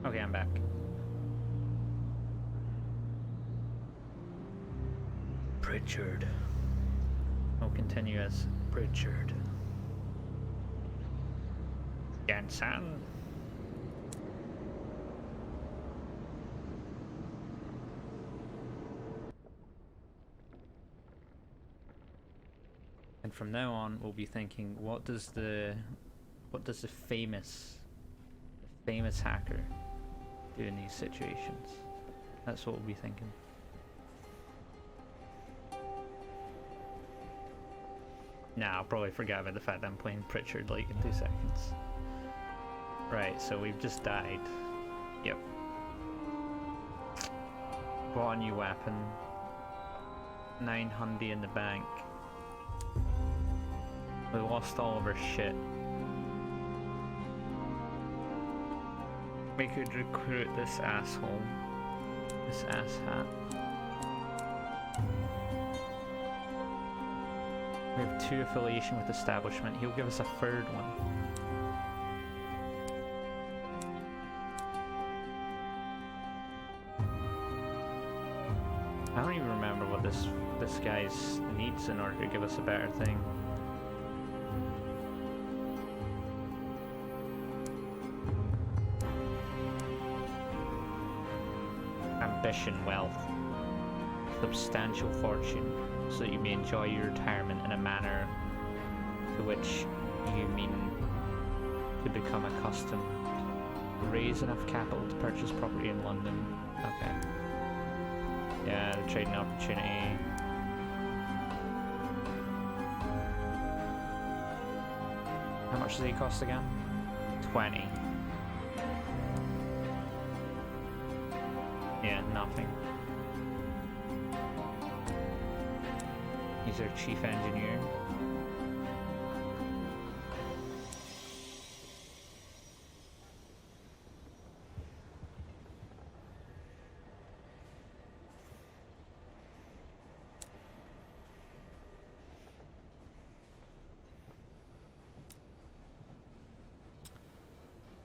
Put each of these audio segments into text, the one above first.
Okay, I'm back. Pritchard. I'll continue as Pritchard. Gansan. And from now on, we'll be thinking, what does the famous hacker do in these situations? That's what we'll be thinking. Nah, I'll probably forget about the fact that I'm playing Pritchard like in 2 seconds. Right, so we've just died. Yep. Bought a new weapon. 900 in the bank. We lost all of our shit. We could recruit this asshole. This asshat. We have 2 affiliation with establishment. He'll give us a 3rd one. I don't even remember what this guy's needs in order to give us a better thing. Ambition, wealth, substantial fortune, so that you may enjoy your retirement in a manner to which you mean to become accustomed. Raise enough capital to purchase property in London. Okay. Yeah, the trading opportunity. How much does he cost again? 20. Yeah, nothing. He's our chief engineer.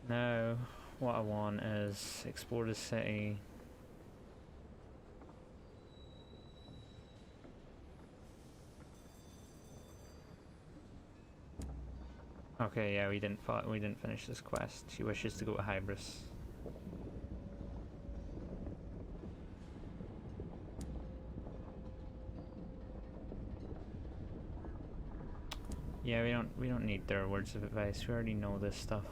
Now, what I want is explore the city. Okay, yeah, we didn't finish this quest. She wishes to go to Hybris. Yeah, we don't need their words of advice. We already know this stuff.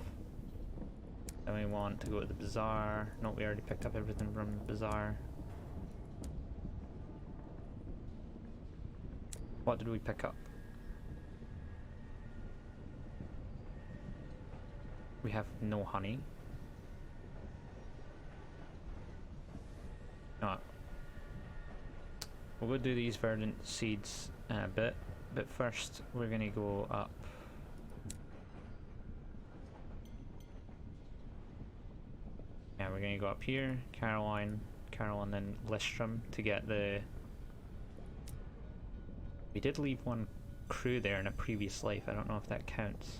Then we want to go to the bazaar. No, we already picked up everything from the bazaar. What did we pick up? We have no honey. No. We'll go do these verdant seeds in a bit, but first we're gonna go up. Yeah, we're gonna go up here, Caroline, then Listrum to get the... We did leave one crew there in a previous life, I don't know if that counts.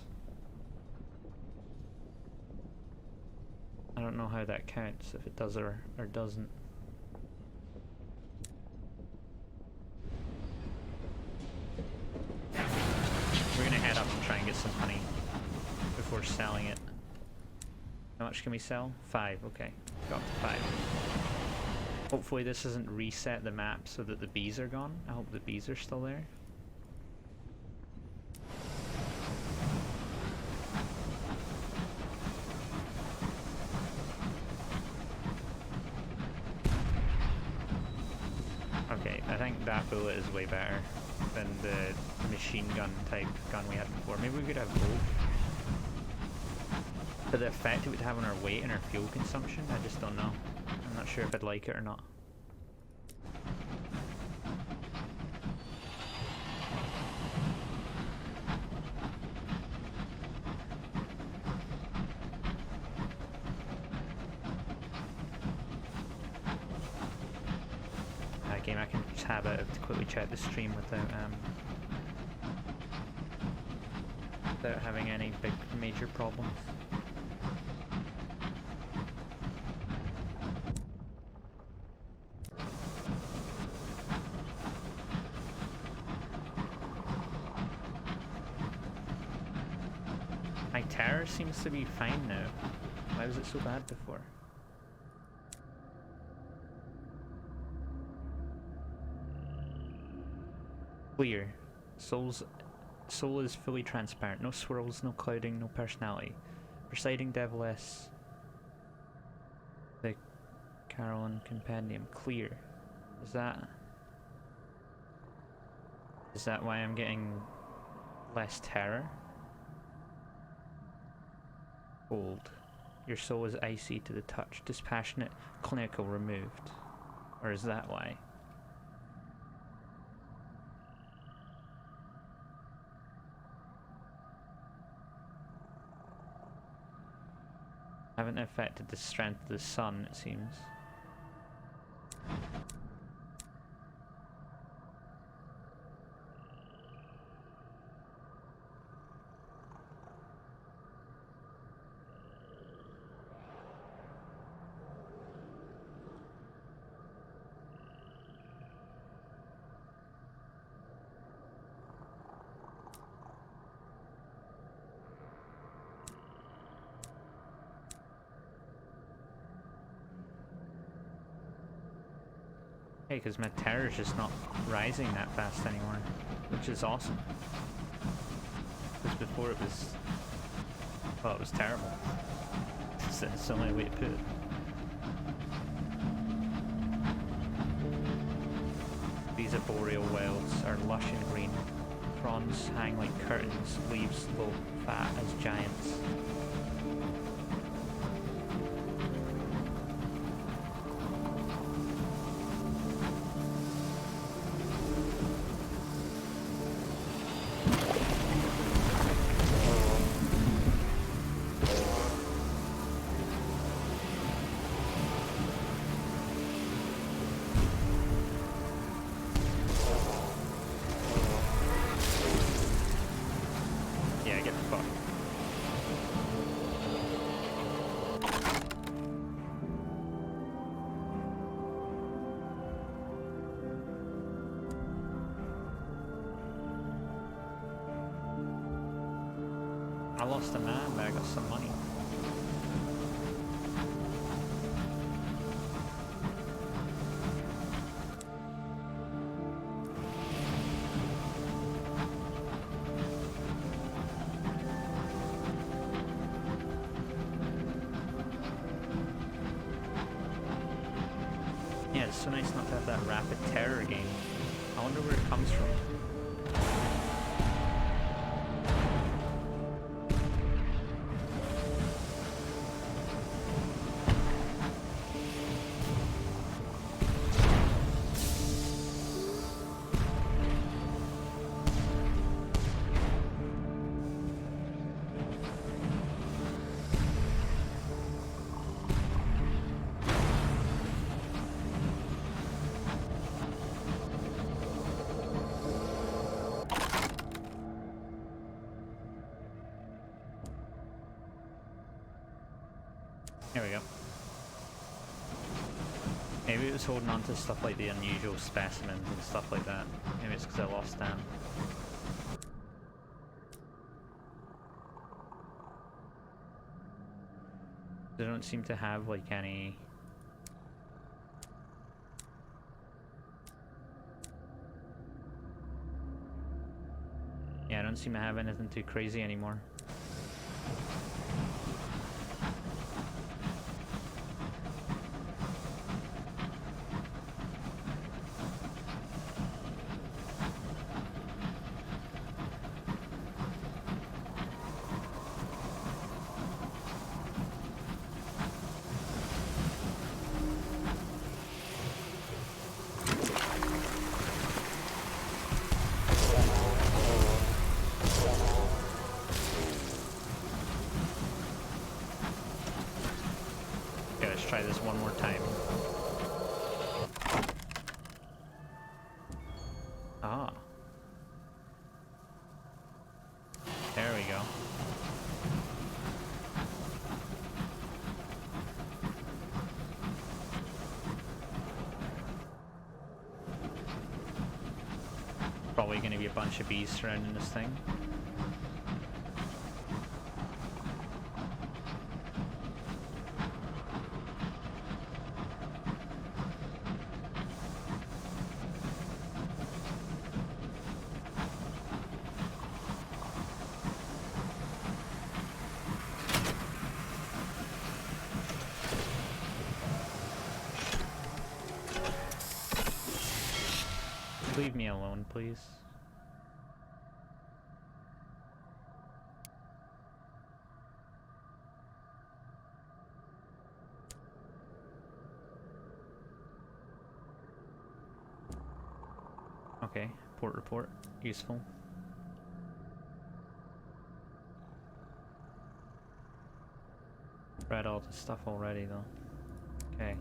I don't know how that counts, if it does or doesn't. We're gonna head up and try and get some honey before selling it. How much can we sell? 5, okay. Got up to 5. Hopefully this doesn't reset the map so that the bees are gone. I hope the bees are still there. Okay, I think that bullet is way better than the machine gun type gun we had before. Maybe we could have both. But the effect it would have on our weight and our fuel consumption, I just don't know. I'm not sure if I'd like it or not. Game, I can tab out to quickly check the stream without having any big major problems. terror seems to be fine now. Why was it so bad before? Clear. Soul is fully transparent. No swirls, no clouding, no personality. Presiding Deviless. The Carolyn Compendium. Clear. Is that why I'm getting less terror? Cold. Your soul is icy to the touch. Dispassionate, clinical, removed. Or is that why? Haven't affected the strength of the sun, it seems. Hey, because my terror is just not rising that fast anymore, which is awesome. Because before it was, well, it was terrible. It's the only way to put it. These arboreal wells are lush and green. Fronds hang like curtains, leaves low fat as giants. I lost a man, but I got some money. Yeah, it's so nice not to have that rapid terror game. I wonder where it comes from. Here we go. Maybe it was holding on to stuff like the unusual specimens and stuff like that. Maybe it's because I lost them. They don't seem to have like any... Yeah, I don't seem to have anything too crazy anymore. Try this one more time. Ah. There we go. Probably gonna be a bunch of bees surrounding this thing. leave me alone, please? Okay, port report. Useful. Read all the stuff already though. Okay.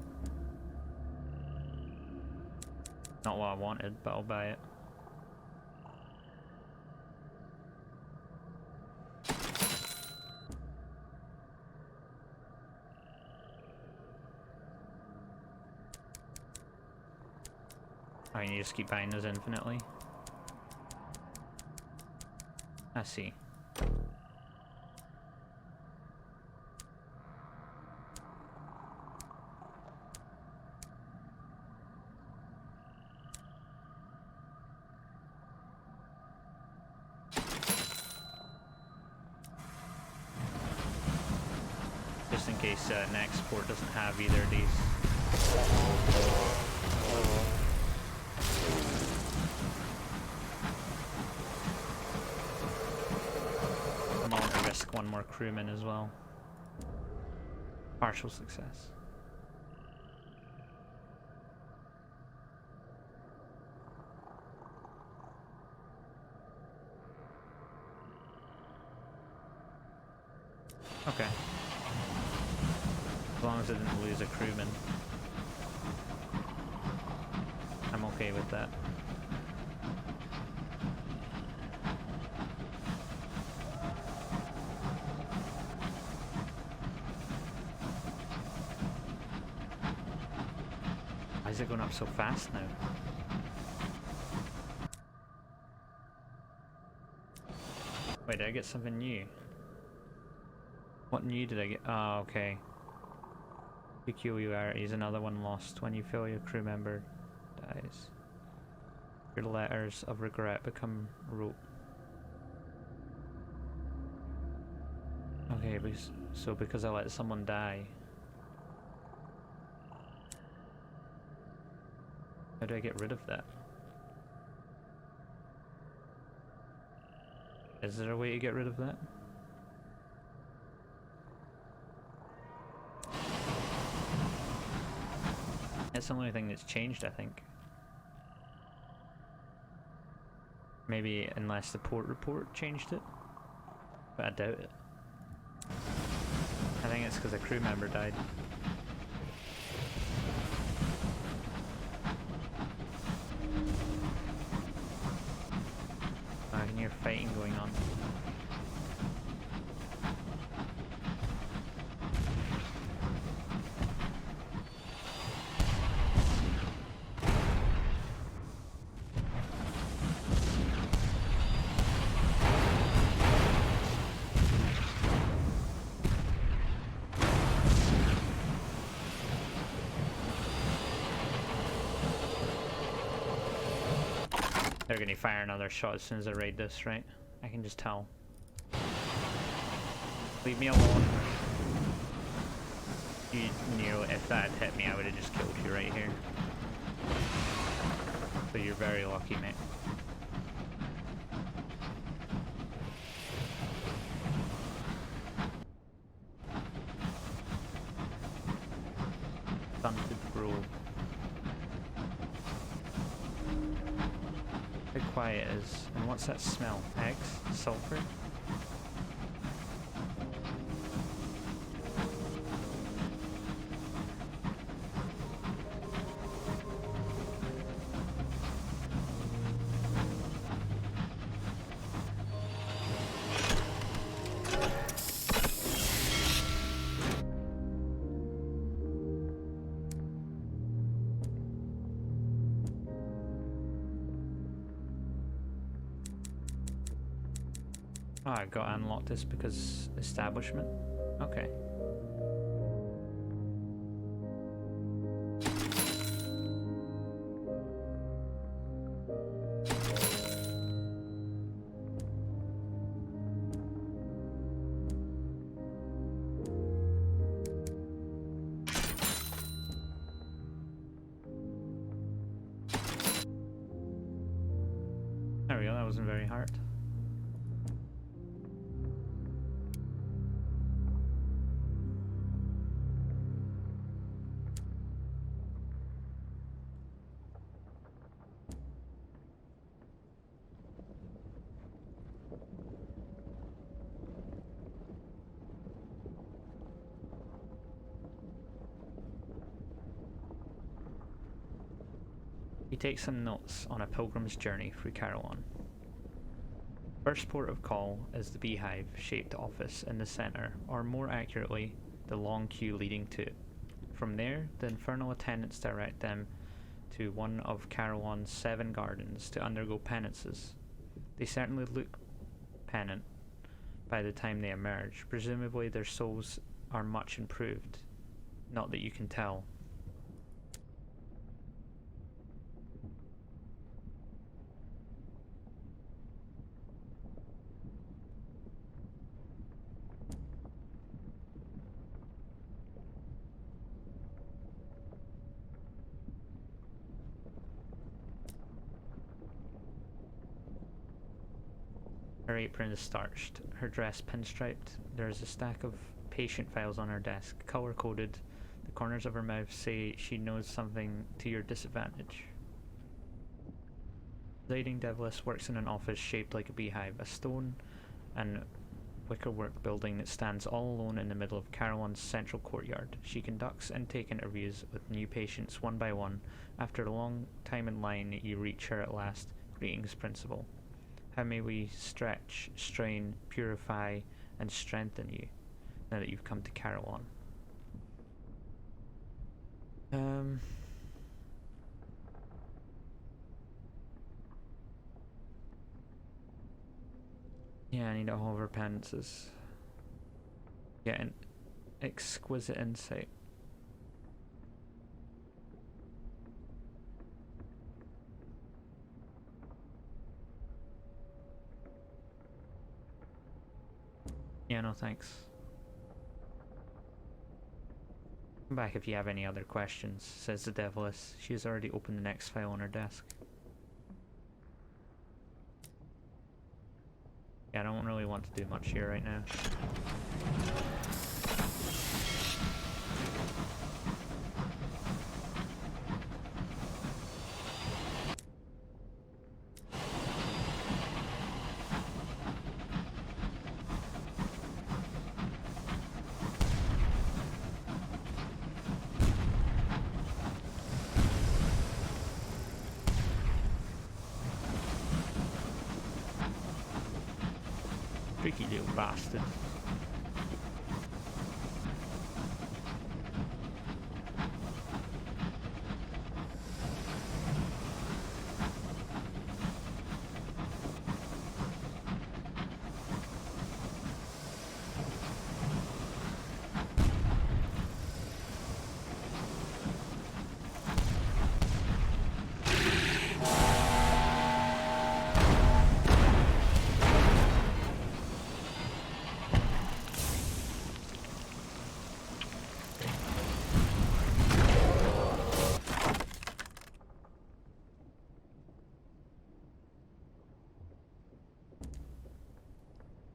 Not what I wanted, but I'll buy it. Oh, you just keep buying those infinitely? I see. Just in case next port doesn't have either of these. I'm going to risk one more crewman as well. Partial success. Okay. As long as I didn't lose a crewman, I'm okay with that. Why is it going up so fast now? Wait, did I get something new? What new did I get? Oh, okay. Peculiarities, another one lost. When you feel your crew member dies, your letters of regret become rote. Okay, so because I let someone die. How do I get rid of that? Is there a way to get rid of that? That's the only thing that's changed, I think. Maybe unless the port report changed it, but I doubt it. I think it's because a crew member died. I can hear fighting going on. They're gonna fire another shot as soon as I raid this, right? I can just tell. Leave me alone. You knew if that had hit me, I would have just killed you right here. So you're very lucky, mate. Stunted bro. How quiet it is. And what's that smell? Eggs? Sulfur? Oh, I got unlocked this because establishment. Okay. wasn't very hard. He takes some notes on a pilgrim's journey through Carawan. First port of call is the beehive-shaped office in the centre, or more accurately, the long queue leading to it. From there, the infernal attendants direct them to one of Carawan's 7 gardens to undergo penances. They certainly look penitent by the time they emerge. Presumably their souls are much improved. Not that you can tell. Her apron is starched, her dress pinstriped. There is a stack of patient files on her desk, colour-coded. The corners of her mouth say she knows something to your disadvantage. Presiding Devilis works in an office shaped like a beehive, a stone and wickerwork building that stands all alone in the middle of Carawan's central courtyard. She conducts intake interviews with new patients one by one. After a long time in line, you reach her at last. Greetings, Principal. How may we stretch, strain, purify, and strengthen you now that you've come to Carawan? Yeah, I need all of her penances. Get an exquisite insight. Yeah, no thanks. Come back if you have any other questions, says the Devilis. She has already opened the next file on her desk. Yeah, I don't really want to do much here right now. Tricky little bastard.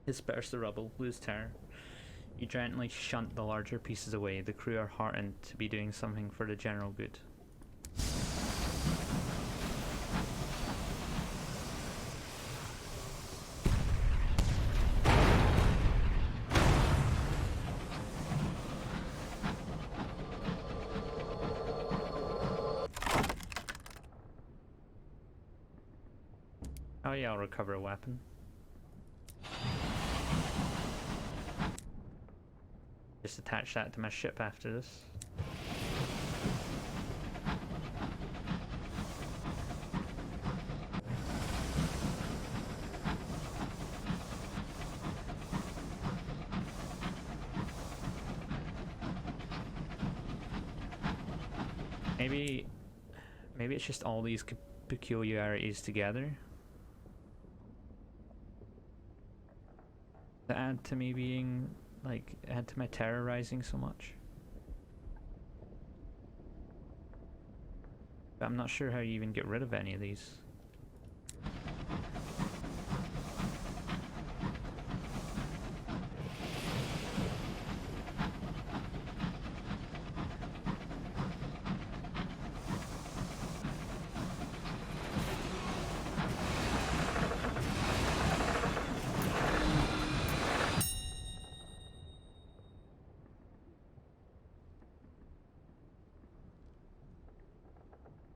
Disperse the rubble, lose terror. You gently shunt the larger pieces away. The crew are heartened to be doing something for the general good. Oh yeah, I'll recover a weapon. Just attach that to my ship after this. Maybe it's just all these peculiarities together that add to me being, like, add to my terror rising so much. But I'm not sure how you even get rid of any of these.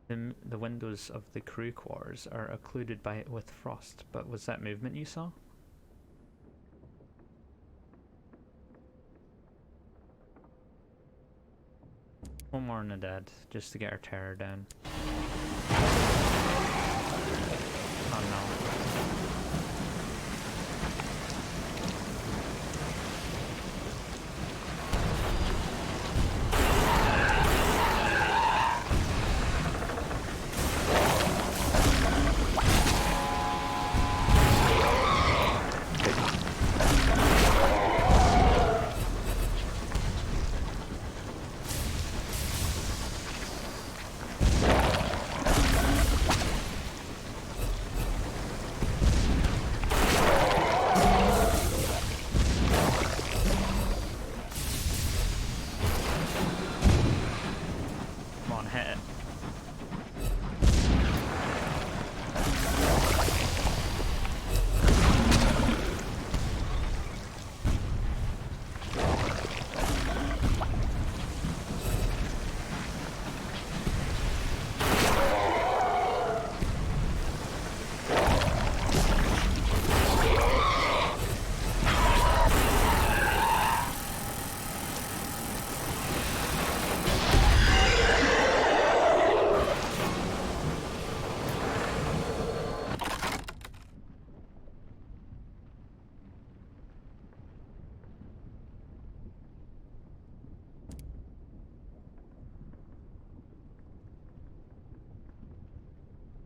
The windows of the crew quarters are occluded with frost, but was that movement you saw? One more on the dead, just to get our terror down. Oh no.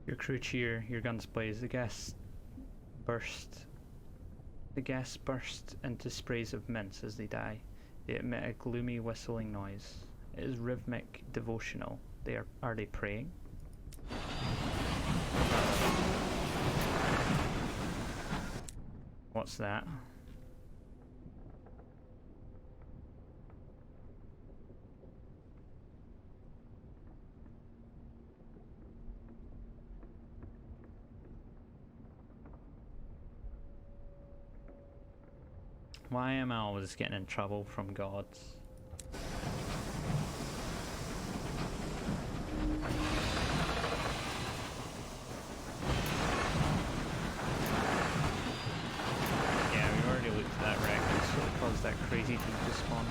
Your crew cheer, your guns blaze, the guests burst into sprays of mints as they die. They emit a gloomy whistling noise. It is rhythmic, devotional. Are they praying? What's that? Why am I always getting in trouble from gods? Yeah, we already looked at that wreck, and so it caused that crazy thing to spawn.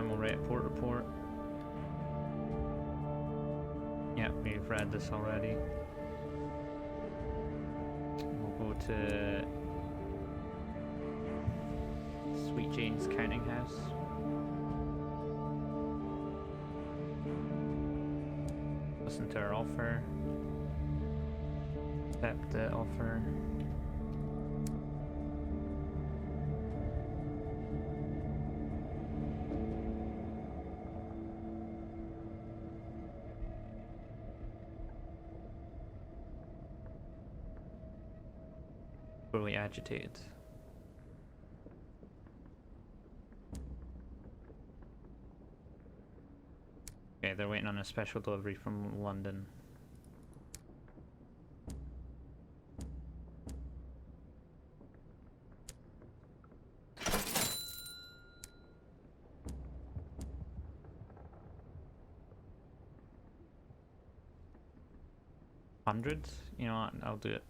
We'll write a port report. Yep, we've read this already. We'll go to Sweet Jane's counting house. Listen to her offer. Accept the offer. Really agitated. Okay, they're waiting on a special delivery from London. Hundreds? You know what? I'll do it.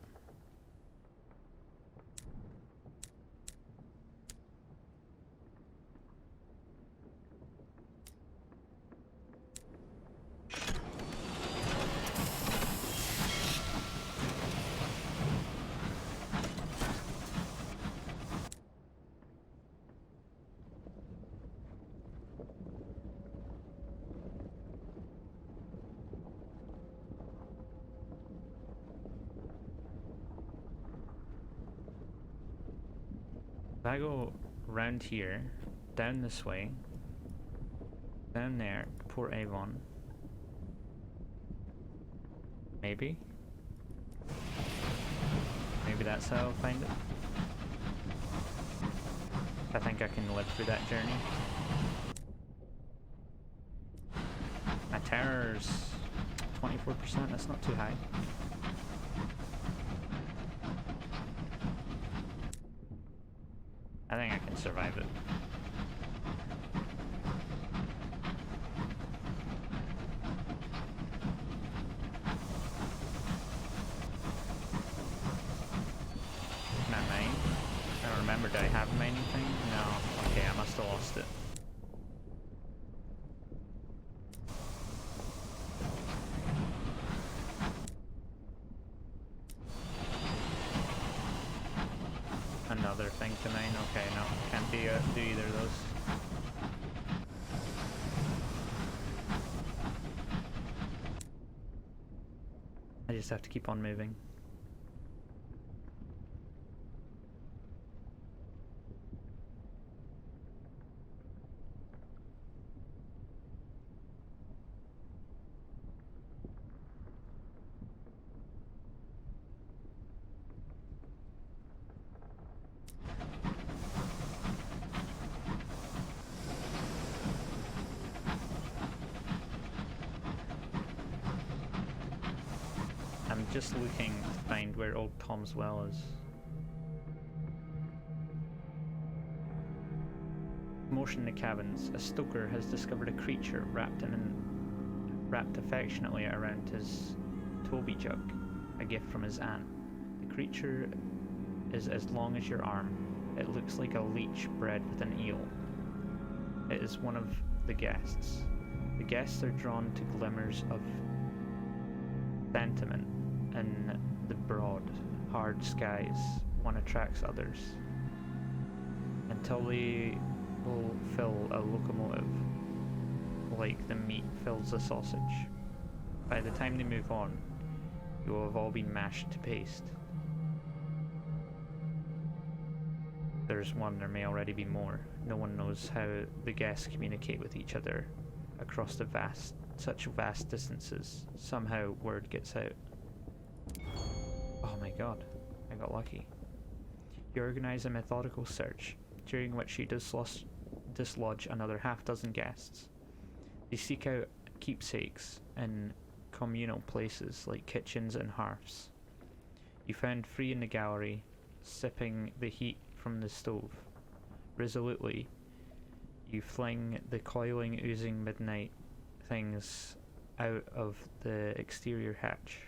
If I go round here, down this way, down there, Port Avon. Maybe? Maybe that's how I'll find it. I think I can live through that journey. My terror's 24%, that's not too high. I think I can survive it. Can I mine? I don't remember, did I have a mining thing? No. Okay, I must have lost it. Another thing to mine? Okay, no, can't do either of those. I just have to keep on moving. I'm just looking to find where old Tom's well is. Commotion in the cabins. A stoker has discovered a creature wrapped affectionately around his Toby jug, a gift from his aunt. The creature is as long as your arm. It looks like a leech bred with an eel. It is one of the guests. The guests are drawn to glimmers of sentiment in the broad, hard skies. One attracts others until they will fill a locomotive like the meat fills a sausage. By the time they move on, you will have all been mashed to paste. There's one, there may already be more. No one knows how the guests communicate with each other across such vast distances. Somehow word gets out. Oh my god, I got lucky. You organize a methodical search, during which you dislodge another half-dozen guests. They seek out keepsakes in communal places like kitchens and hearths. You found three in the gallery, sipping the heat from the stove. Resolutely, you fling the coiling, oozing midnight things out of the exterior hatch.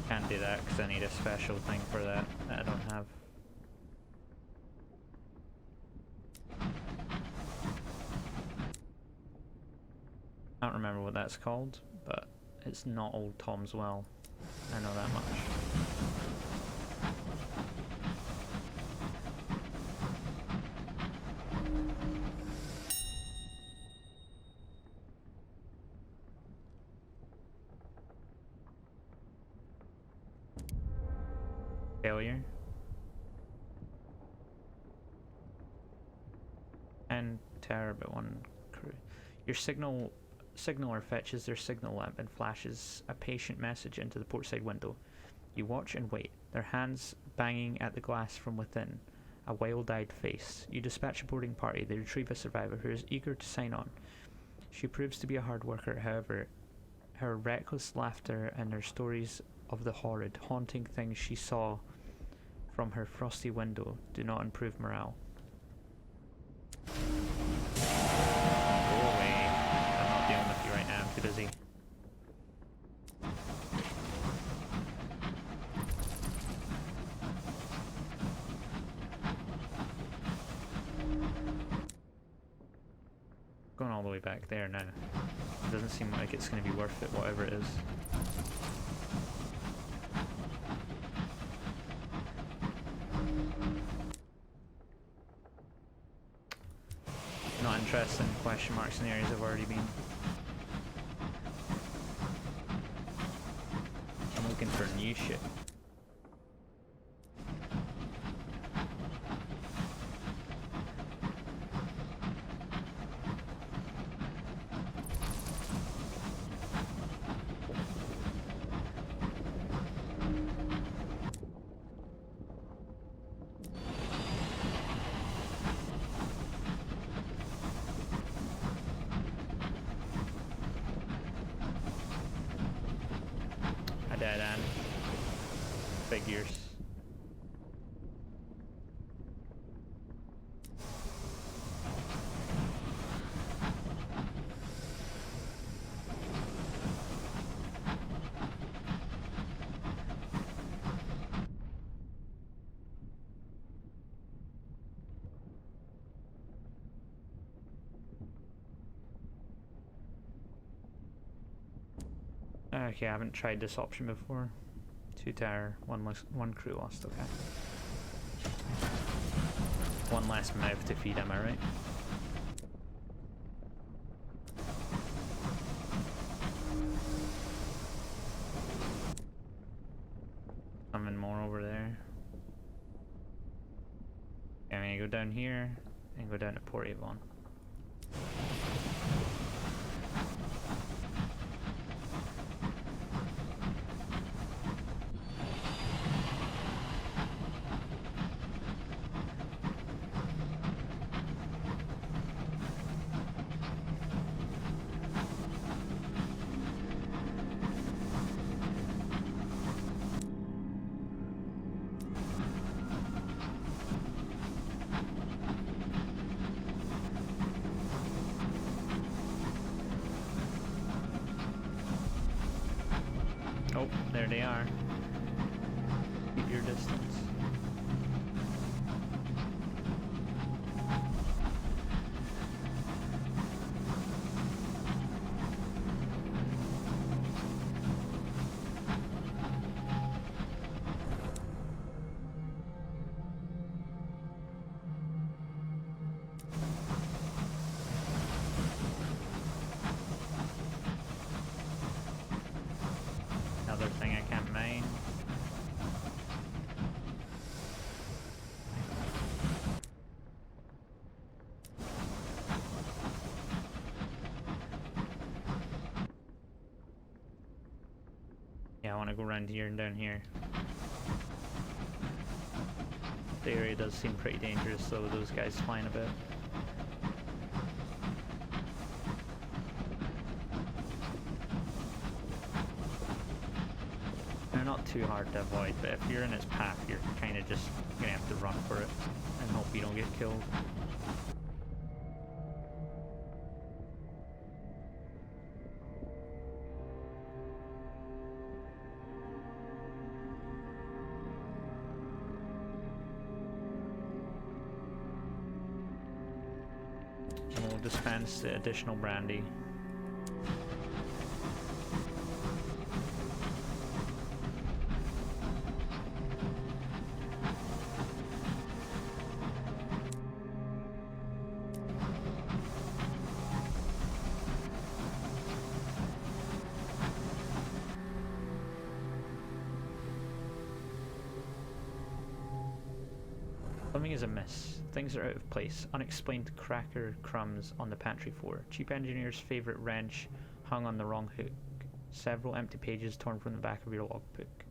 Can't do that because I need a special thing for that I don't have. I don't remember what that's called, but it's not Old Tom's Well. I know that much. Failure. 10 tower but 1 crew. Your signaler fetches their signal lamp and flashes a patient message into the portside window. You watch and wait, their hands banging at the glass from within, a wild-eyed face. You dispatch a boarding party. They retrieve a survivor who is eager to sign on. She proves to be a hard worker, however, her reckless laughter and her stories of the horrid, haunting things she saw from her frosty window do not improve morale. Go away. I'm not dealing with you right now, I'm too busy. Going all the way back there now. It doesn't seem like it's going to be worth it, whatever it is. Not interested in question marks in areas I've already been. I'm looking for new shit. Dead end. Figures. Okay, I haven't tried this option before. 2 tower, 1 crew lost, okay. 1 less mouth to feed, am I right? Something more over there. Okay, I'm gonna go down here and go down to Port Avon. Oh, there they are. Keep your distance. Another thing I can't mine. Yeah, I want to go around here and down here. The area does seem pretty dangerous, so those guys flying a bit. They're not too hard to avoid, but if you're in its path, you're kind of just gonna have to run for it and hope you don't get killed. And we'll dispense the additional brandy. Plumbing is amiss. Things are out of place. Unexplained cracker crumbs on the pantry floor. Cheap engineer's favourite wrench hung on the wrong hook. Several empty pages torn from the back of your logbook.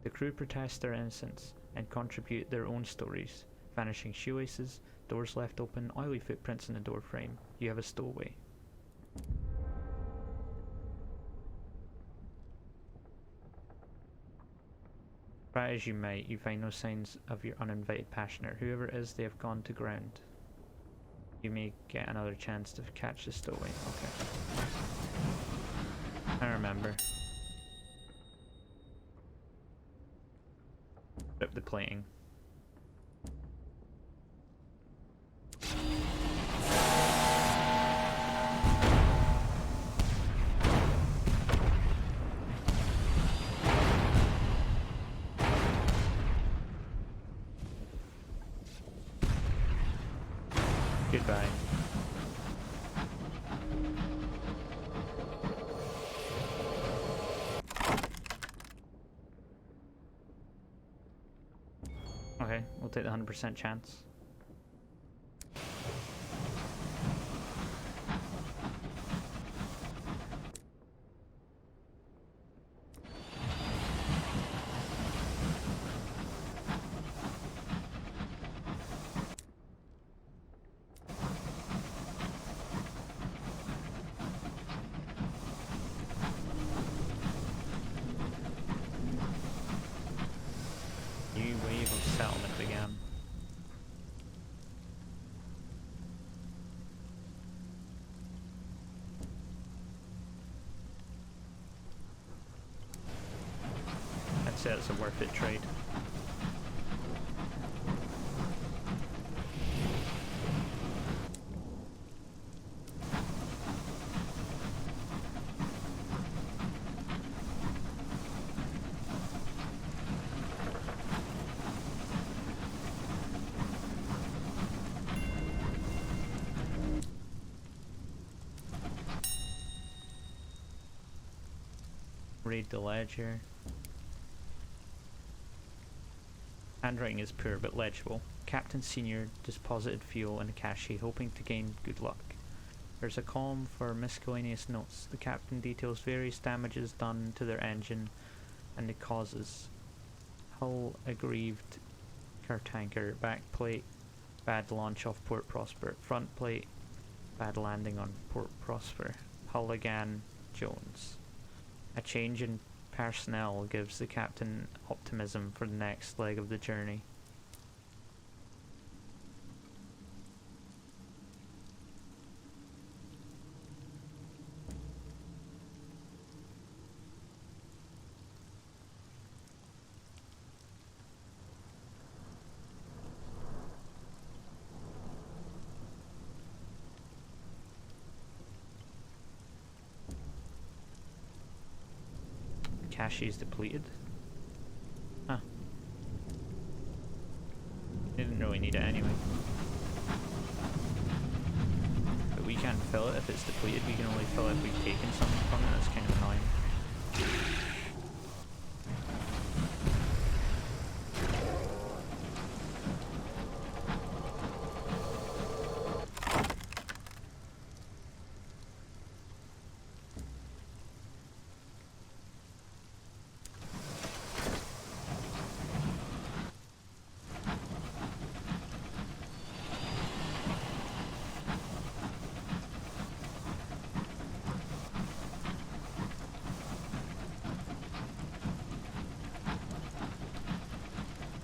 The crew protest their innocence and contribute their own stories. Vanishing shoelaces, doors left open, oily footprints in the door frame. You have a stowaway. Try as you might, you find no signs of your uninvited passenger. Whoever it is, they have gone to ground. You may get another chance to catch the stowaway. Okay. I remember. Rip the plating. Goodbye. Okay, we'll take the 100% chance. New wave of settlement began. I'd say it's a worth it trade. Read the ledger. Handwriting is poor but legible. Captain Senior deposited fuel in a cache, hoping to gain good luck. There's a column for miscellaneous notes. The captain details various damages done to their engine and the causes. Hull aggrieved car tanker, back plate, bad launch off Port Prosper, front plate, bad landing on Port Prosper. Hull again, Jones. A change in personnel gives the captain optimism for the next leg of the journey. Cache is depleted. Huh. Didn't really need it anyway. But we can't fill it if it's depleted. We can only fill it if we've taken something from it. That's kind of annoying.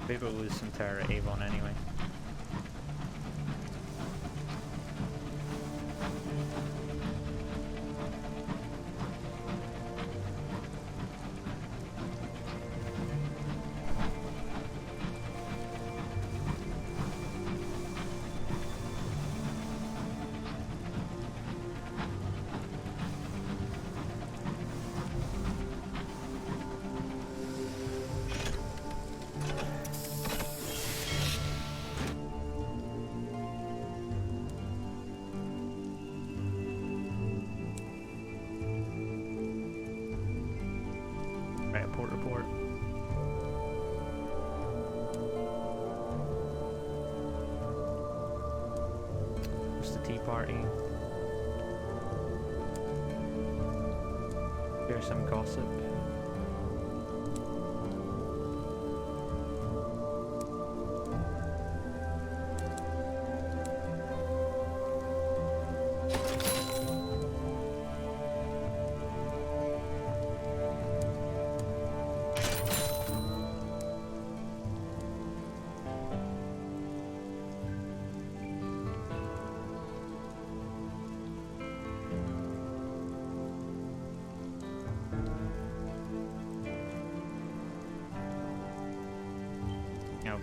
Maybe we'll lose some Terra Avon anyway. tea party. Share some gossip.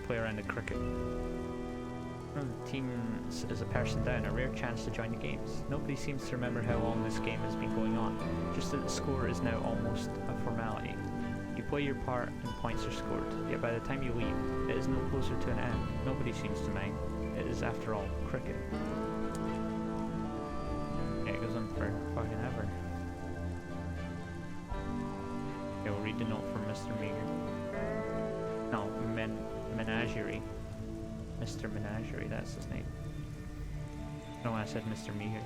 Play around the cricket. One of the teams is a person down, a rare chance to join the games. Nobody seems to remember how long this game has been going on, just that the score is now almost a formality. You play your part and points are scored, yet by the time you leave, it is no closer to an end. Nobody seems to mind. It is, after all, cricket. Yeah, it goes on for fucking ever. Okay, we'll read the note from Mr. Meager. No, Menagerie. Mr. Menagerie, that's his name. No, I said Mr. Meager.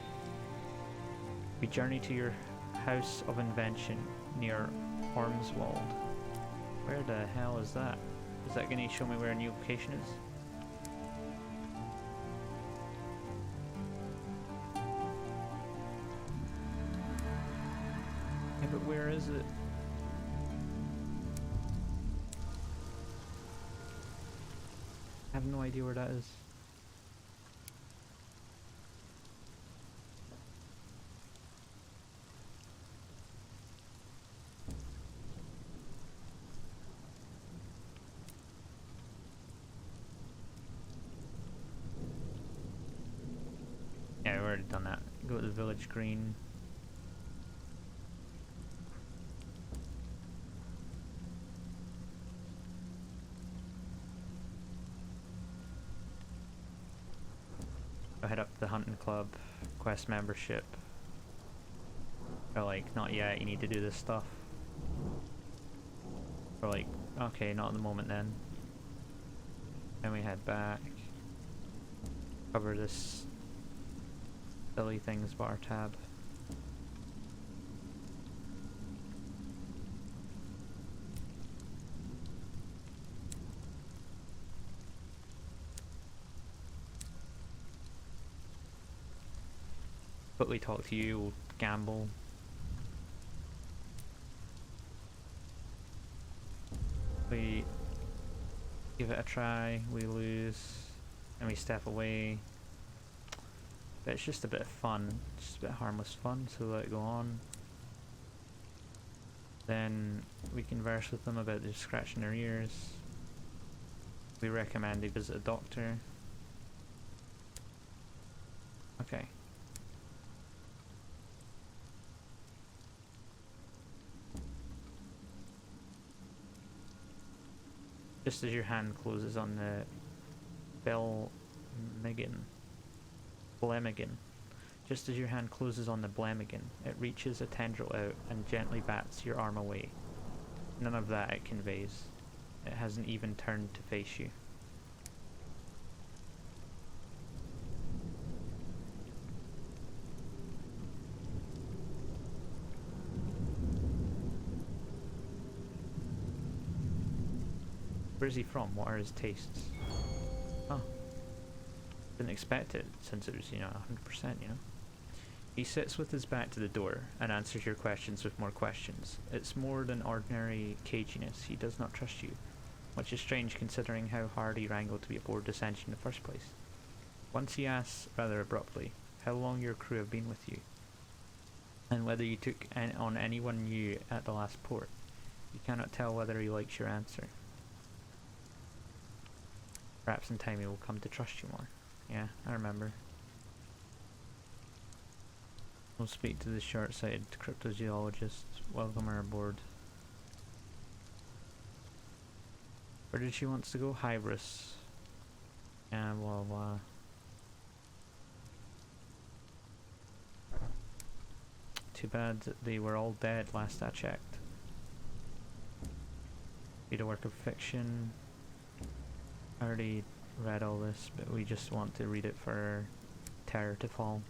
We journey to your house of invention near Ormswald. Where the hell is that? Is that going to show me where a new location is? Yeah, but where is it? I have no idea where that is. Yeah, we've already done that. Go to the village green. Head up to the hunting club, quest membership. Or like, not yet, you need to do this stuff. Or like, okay, not at the moment then. Then we head back. Cover this silly things bar tab. Quickly talk to you, we'll gamble. We give it a try, we lose, and we step away. But it's just a bit of fun, just a bit of harmless fun, so let it go on. Then we converse with them about their scratching their ears. We recommend they visit a doctor. Okay. Just as your hand closes on the Blemigan. Just as your hand closes on the Blemigan, it reaches a tendril out and gently bats your arm away. None of that it conveys. It hasn't even turned to face you. Where's he from? What are his tastes? Oh. Didn't expect it, since it was, 100%, He sits with his back to the door, and answers your questions with more questions. It's more than ordinary caginess. He does not trust you. Which is strange, considering how hard he wrangled to be aboard this engine in the first place. Once he asks, rather abruptly, how long your crew have been with you, and whether you took on anyone new at the last port. You cannot tell whether he likes your answer. Perhaps in time he will come to trust you more. Yeah, I remember. We'll speak to the short-sighted cryptozoologist. Welcome her aboard. Where did she want to go? Hybris. Yeah, blah blah. Too bad that they were all dead last I checked. Read a work of fiction. I already read all this, but we just want to read it for tower to fall.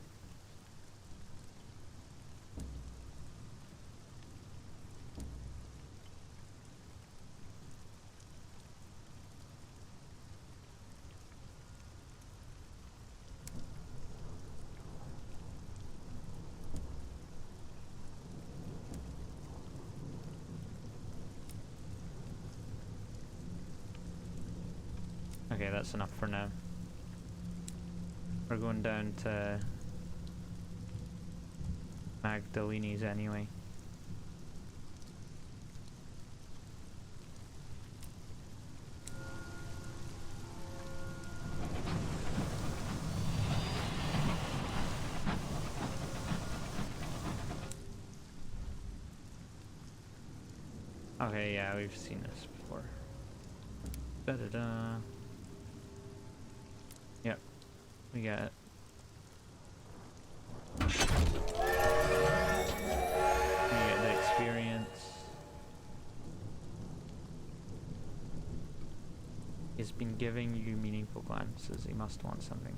Okay, that's enough for now. We're going down to Magdaleni's anyway. Okay, yeah, we've seen this before. Da-da-da. Yep, we got it. We get the experience. He's been giving you meaningful glances. He must want something.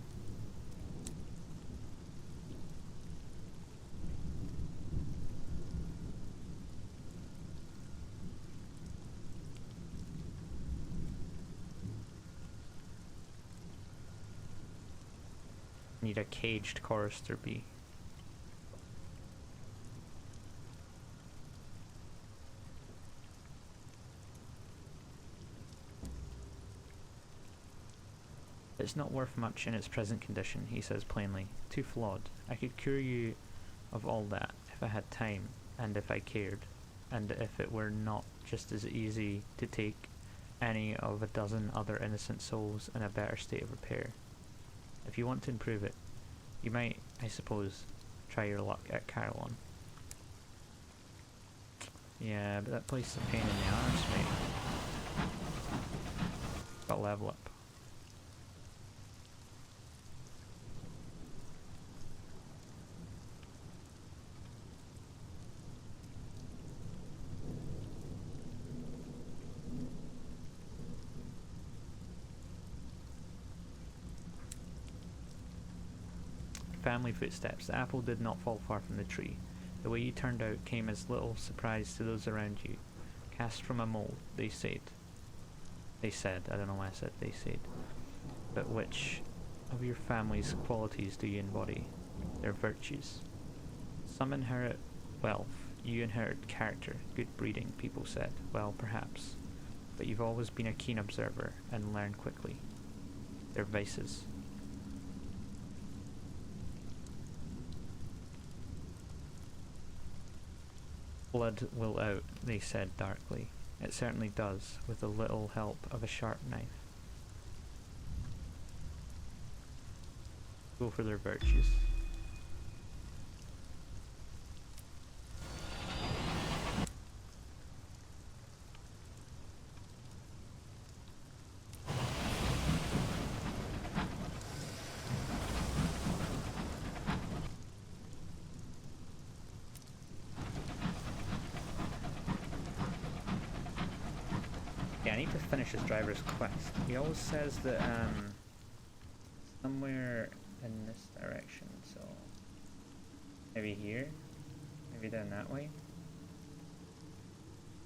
Need a caged chorister bee. It's not worth much in its present condition, he says plainly. Too flawed. I could cure you of all that if I had time, and if I cared, and if it were not just as easy to take any of a dozen other innocent souls in a better state of repair. If you want to improve it, you might, I suppose, try your luck at Carillon. Yeah, but that place is a pain in the arse, mate. Got level up. Family footsteps. The apple did not fall far from the tree. The way you turned out came as little surprise to those around you. Cast from a mold, they said. They said, I don't know why I said they said. But which of your family's qualities do you embody? Their virtues. Some inherit wealth. You inherit character, good breeding, people said. Well, perhaps. But you've always been a keen observer and learn quickly. Their vices. Blood will out, they said darkly. It certainly does, with a little help of a sharp knife. Go for their virtues. Yeah, I need to finish his driver's quest. He always says that, somewhere in this direction, so maybe here? Maybe down that way?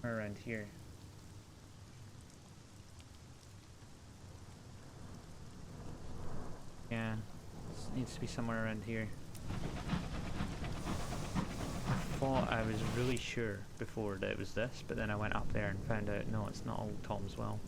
Or around here? Yeah, it needs to be somewhere around here. I thought I was really sure before that it was this, but then I went up there and found out no, it's not Old Tom's Well.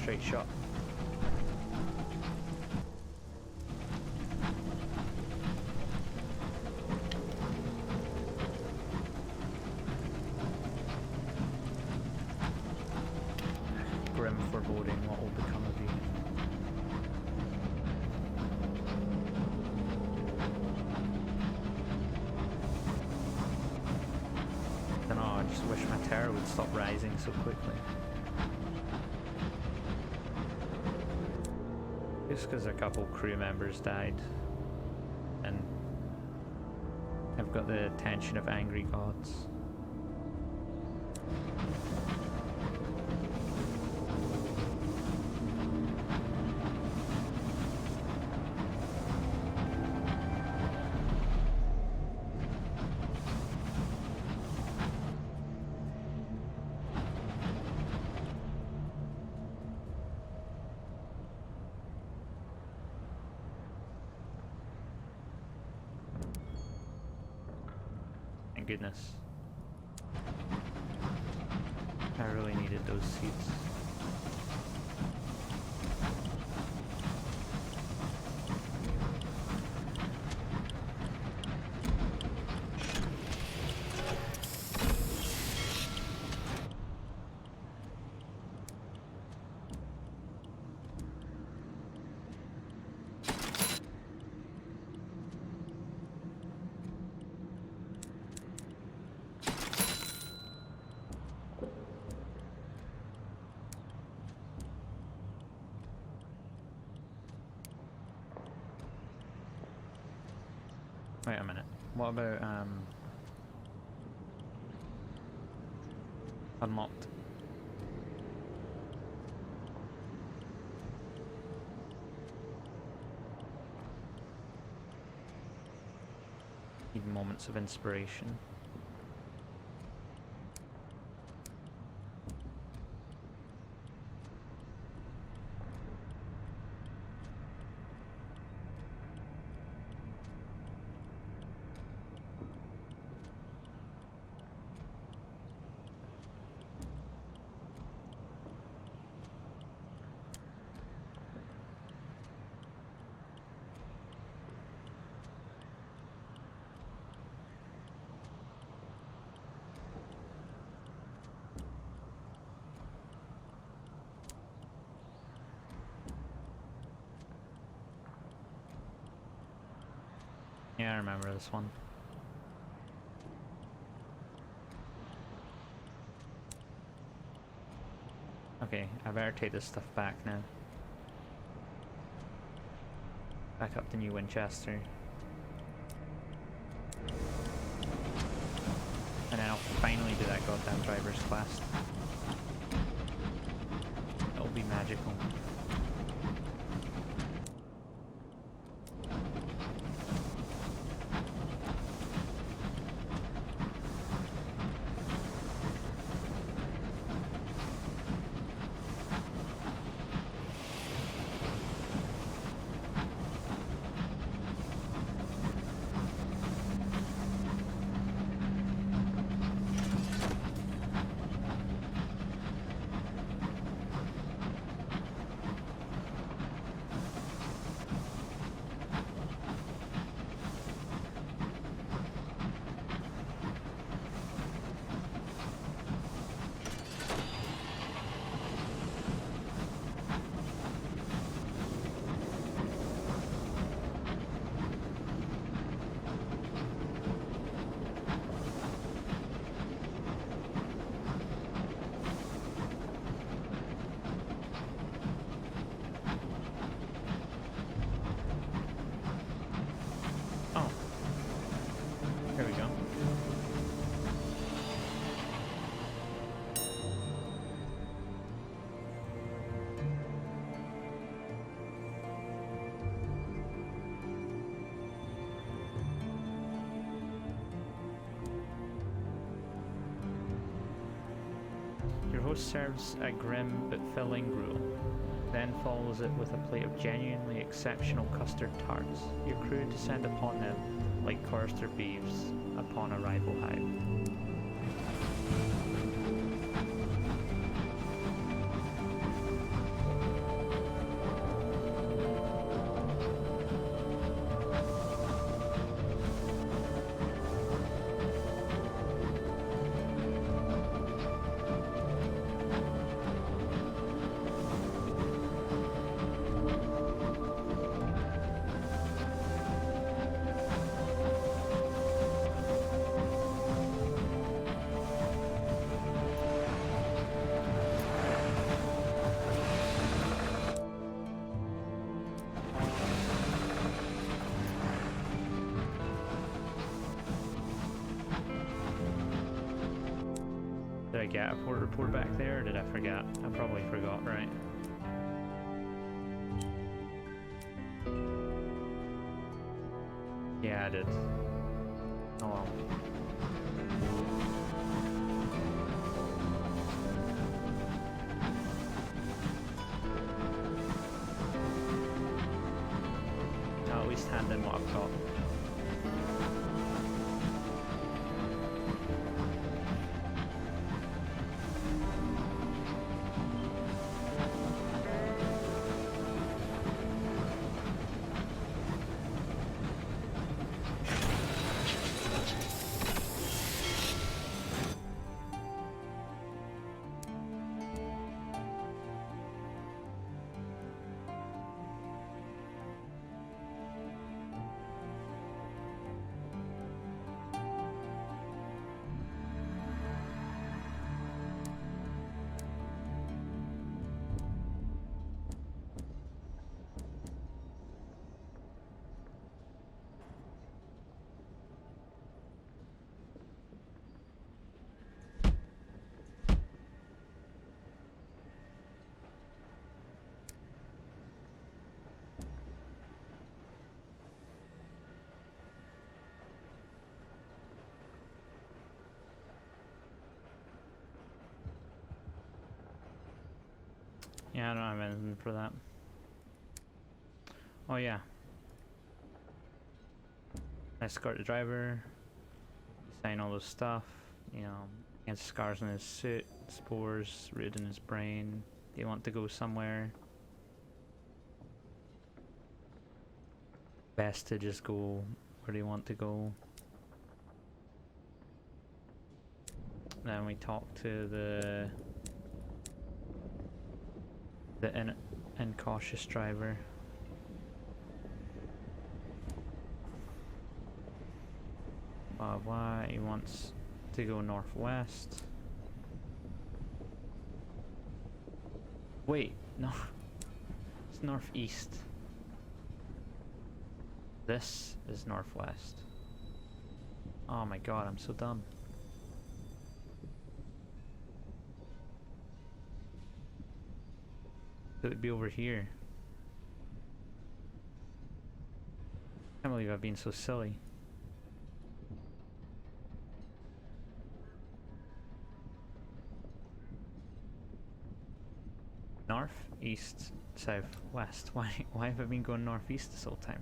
straight shot. Grim foreboding what will become of you. I don't know, I just wish my terror would stop rising so quickly. Just because a couple crew members died, and I've got the attention of angry gods. Goodness. I really needed those seats. Wait a minute. What about unlocked? Need moments of inspiration. Yeah, I remember this one. Okay, I better take this stuff back now. Back up to New Winchester. And then I'll finally do that goddamn driver's class. It'll be magical. There we go. Your host serves a grim but filling gruel, then follows it with a plate of genuinely exceptional custard tarts. Your crew descend upon them like chorister beeves upon a rival hive. I get a port report back there, or did I forget? I probably forgot, right? Yeah, I did. Oh well. I'll at least hand in what I've got. Yeah, I don't have anything for that. Oh yeah. Escort the driver. Sign all this stuff. You know, against scars on his suit, spores rooted in his brain. They want to go somewhere. Best to just go where they want to go. Then we talk to the incautious driver. Why he wants to go northwest. Wait, no, it's northeast. This is northwest. Oh my god, I'm so dumb. It would be over here. I can't believe I've been so silly. North, east, south, west. Why have I been going northeast this whole time?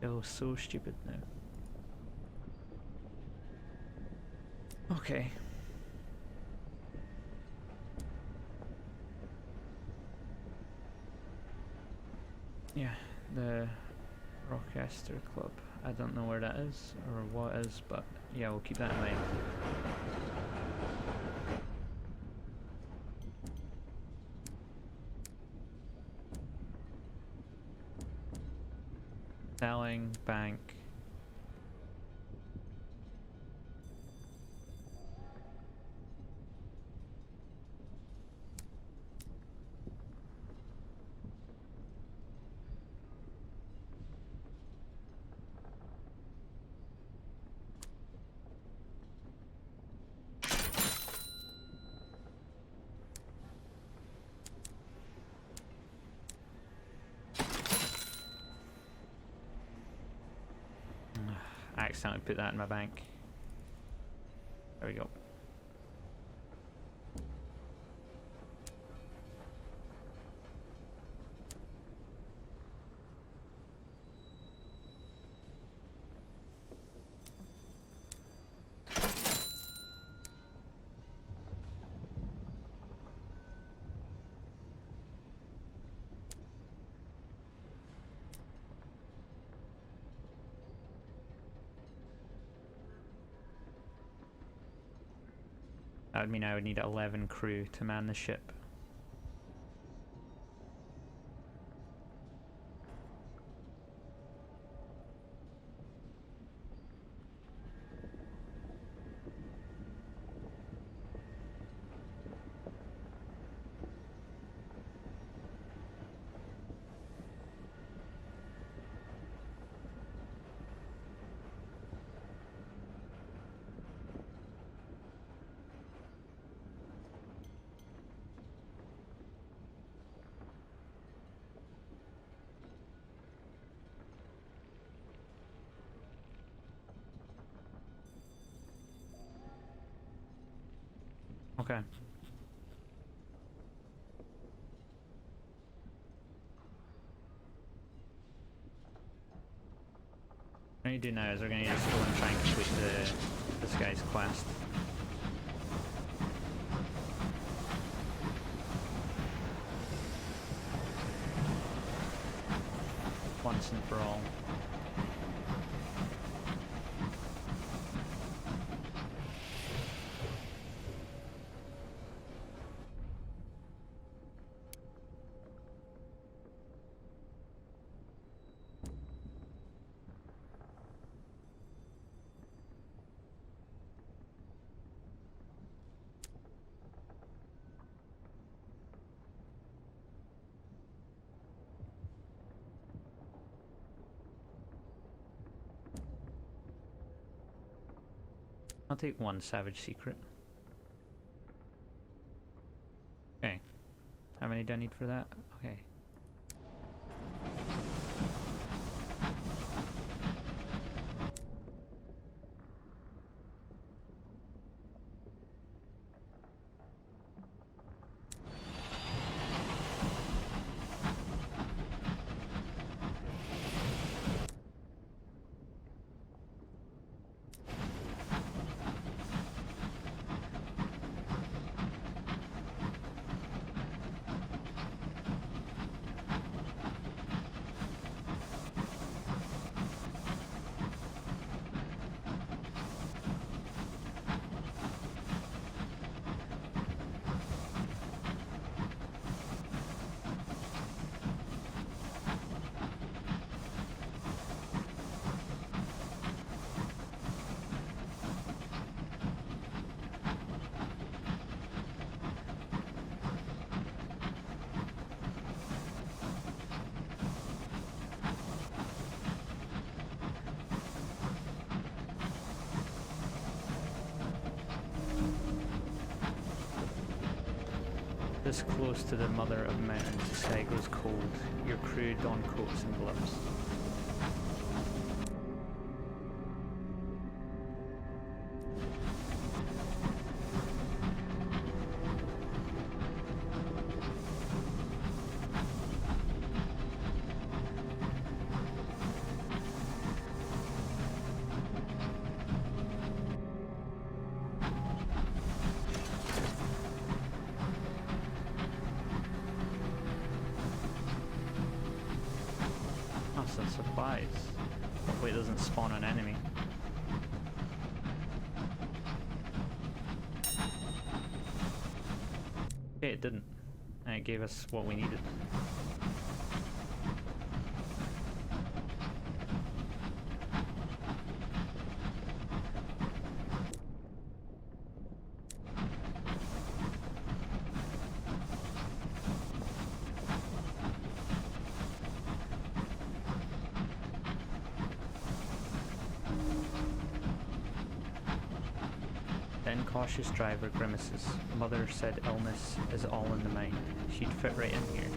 Oh, so stupid now. Okay. Yeah, the Rochester Club. I don't know where that is or what is, but yeah, we'll keep that in mind. Selling, bank. I accidentally put that in my bank. There we go. That would mean I would need 11 crew to man the ship. Okay. What you do now is we're going to just go and try and complete this guy's quest. Once and for all. I'll take one savage secret. Okay. How many do I need for that? Okay. This close to the mother of mountains, the sky goes cold. Your crew don coats and gloves. Some supplies. Hopefully it doesn't spawn an enemy. Okay, it didn't. And it gave us what we needed. Then cautious driver grimaces. Mother said illness is all in the mind. She'd fit right in here.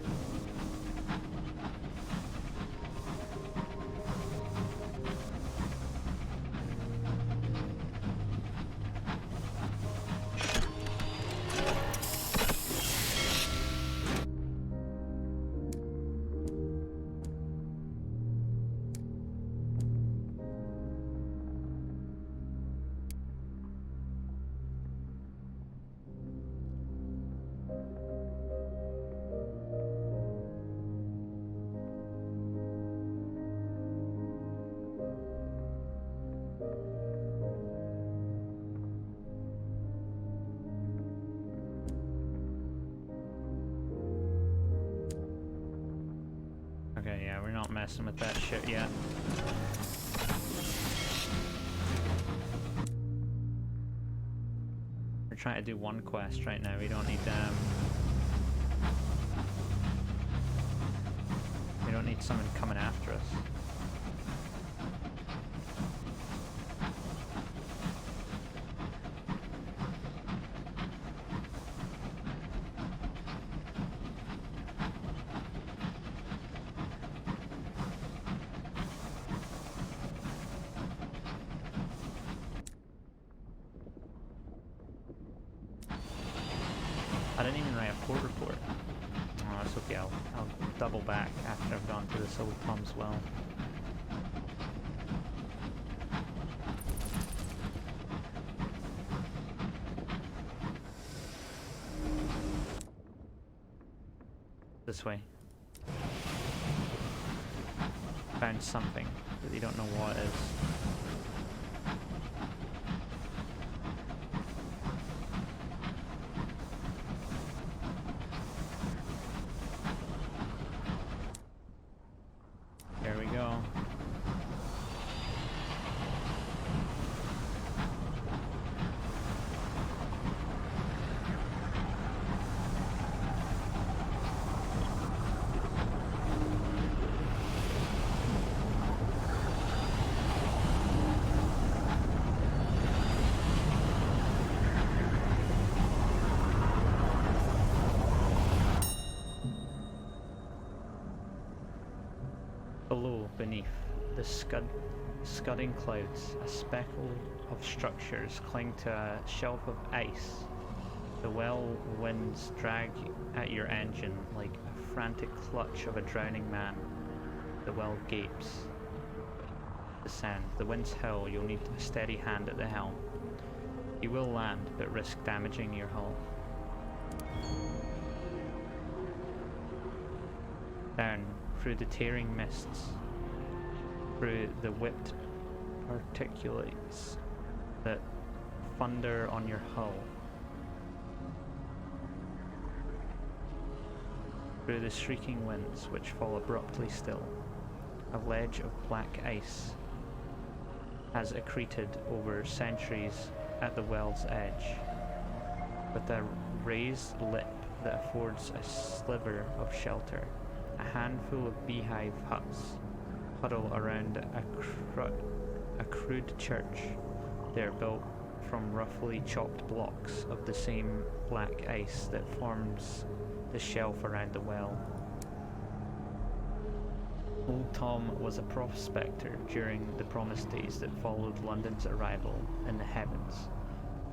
Okay, yeah, we're not messing with that shit yet. We're trying to do one quest right now. We don't need we don't need someone coming after us. Port report. Oh, that's okay. I'll double back after I've gone to this old Tom's well. This way. Found something, but they don't know what it is. There we go. Below, beneath, the scudding clouds, a speckle of structures cling to a shelf of ice. The well winds drag at your engine like a frantic clutch of a drowning man. The well gapes. Descend. The winds howl. You'll need a steady hand at the helm. You will land, but risk damaging your hull. Down. Through the tearing mists, through the whipped particulates that thunder on your hull, through the shrieking winds which fall abruptly still. A ledge of black ice has accreted over centuries at the well's edge, with a raised lip that affords a sliver of shelter. A handful of beehive huts huddle around a crude church. They are built from roughly chopped blocks of the same black ice that forms the shelf around the well. Old Tom was a prospector during the promised days that followed London's arrival in the heavens.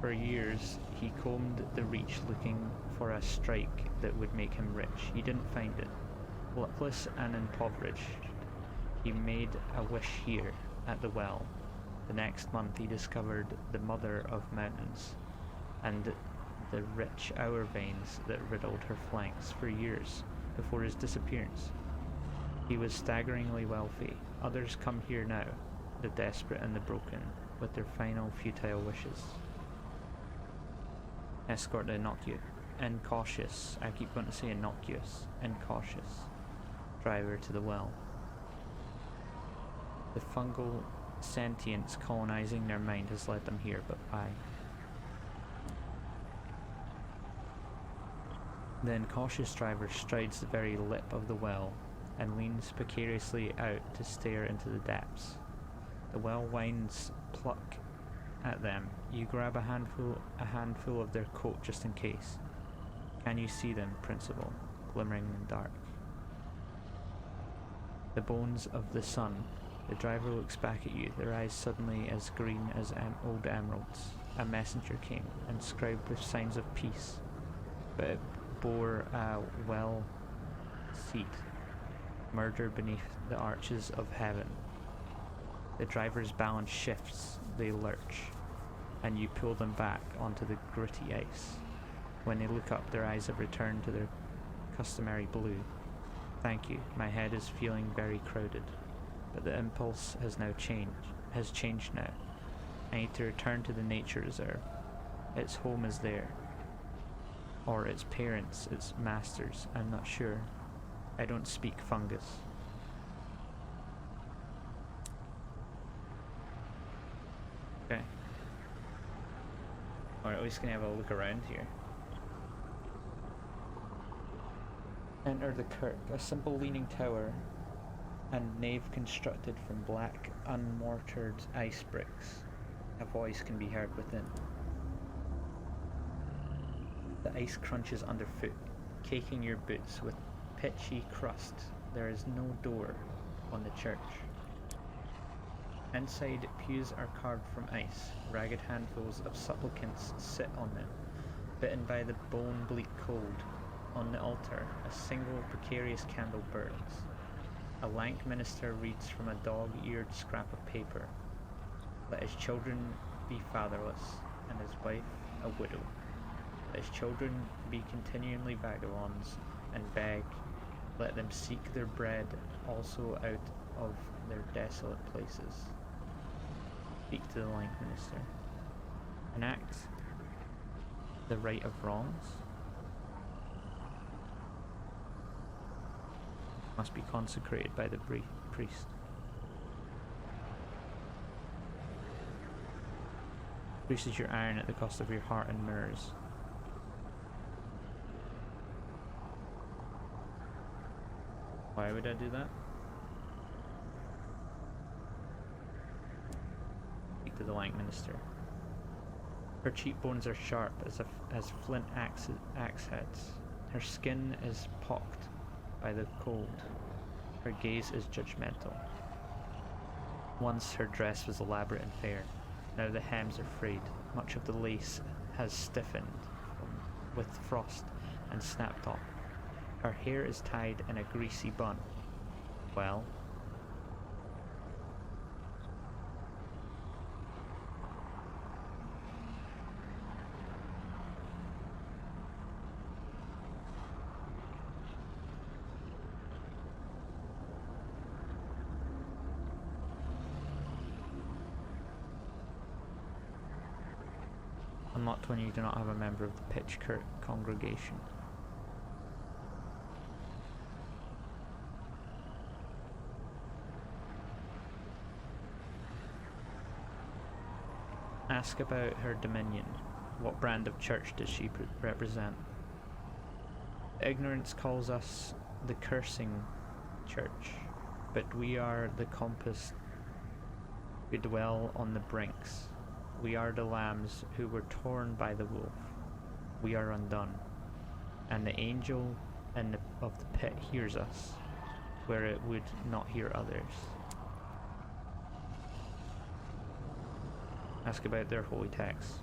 For years he combed the reach looking for a strike that would make him rich. He didn't find it. Luckless and impoverished, he made a wish here at the well. The next month he discovered the mother of mountains and the rich hour veins that riddled her flanks for years before his disappearance. He was staggeringly wealthy. Others come here now, the desperate and the broken, with their final futile wishes. Escort the incautious, I keep going to say innocuous, incautious driver to the well. The fungal sentience colonizing their mind has led them here, but why? The incautious driver strides the very lip of the well and leans precariously out to stare into the depths. The well winds pluck at them. You grab a handful of their coat just in case. Can you see them, Principal, glimmering in the dark? The bones of the sun. The driver looks back at you, their eyes suddenly as green as old emeralds. A messenger came, inscribed with signs of peace, but it bore a well seat, murder beneath the arches of heaven. The driver's balance shifts, they lurch, and you pull them back onto the gritty ice. When they look up, their eyes have returned to their customary blue. Thank you. My head is feeling very crowded, but the impulse has changed now. I need to return to the nature reserve. Its home is there. Or its parents, its masters, I'm not sure. I don't speak fungus. Okay. Alright, we're just gonna have a look around here. Enter the kirk, a simple leaning tower and nave constructed from black, unmortared ice bricks. A voice can be heard within. The ice crunches underfoot, caking your boots with pitchy crust. There is no door on the church. Inside, pews are carved from ice. Ragged handfuls of supplicants sit on them, bitten by the bone-bleak cold. On the altar, a single precarious candle burns. A lank minister reads from a dog-eared scrap of paper. Let his children be fatherless, and his wife a widow. Let his children be continually vagabonds, and beg. Let them seek their bread also out of their desolate places. Speak to the lank minister. Enact the right of wrongs. Must be consecrated by the priest. Increases your iron at the cost of your heart and mirrors. Why would I do that? Speak to the lank minister. Her cheekbones are sharp as flint axe heads. Her skin is pocked by the cold. Her gaze is judgmental. Once her dress was elaborate and fair. Now the hems are frayed. Much of the lace has stiffened with frost and snapped off. Her hair is tied in a greasy bun. Well, unlocked when you do not have a member of the Pitchkirk congregation. Ask about her dominion. What brand of church does she represent? Ignorance calls us the cursing church, but we are the compass who dwell on the brinks. We are the lambs who were torn by the wolf. We are undone, and the angel of the pit hears us, where it would not hear others. Ask about their holy texts.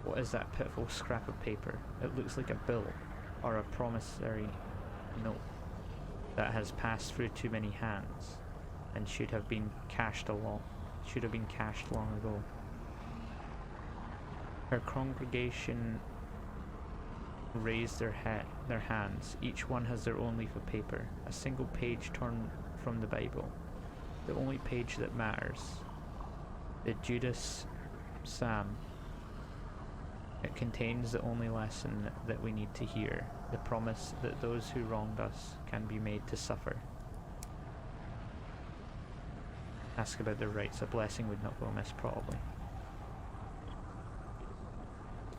What is that pitiful scrap of paper? It looks like a bill, or a promissory note that has passed through too many hands, and should have been cashed long ago. Her congregation raised their hands. Each one has their own leaf of paper, a single page torn from the Bible, the only page that matters. The Judas Psalm. It contains the only lesson that we need to hear, the promise that those who wronged us can be made to suffer. Ask about their rights. A blessing would not go amiss, probably.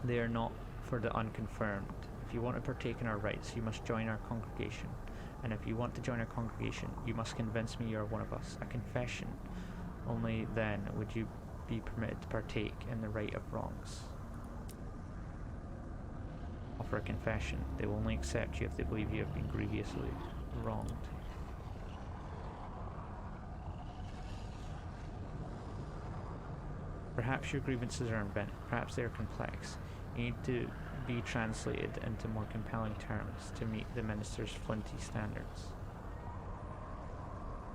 They are not for the unconfirmed. If you want to partake in our rights, you must join our congregation. And if you want to join our congregation, you must convince me you are one of us. A confession. Only then would you be permitted to partake in the right of wrongs. Offer a confession. They will only accept you if they believe you have been grievously wronged. Perhaps your grievances are invented. Perhaps they are complex. You need to be translated into more compelling terms to meet the minister's flinty standards.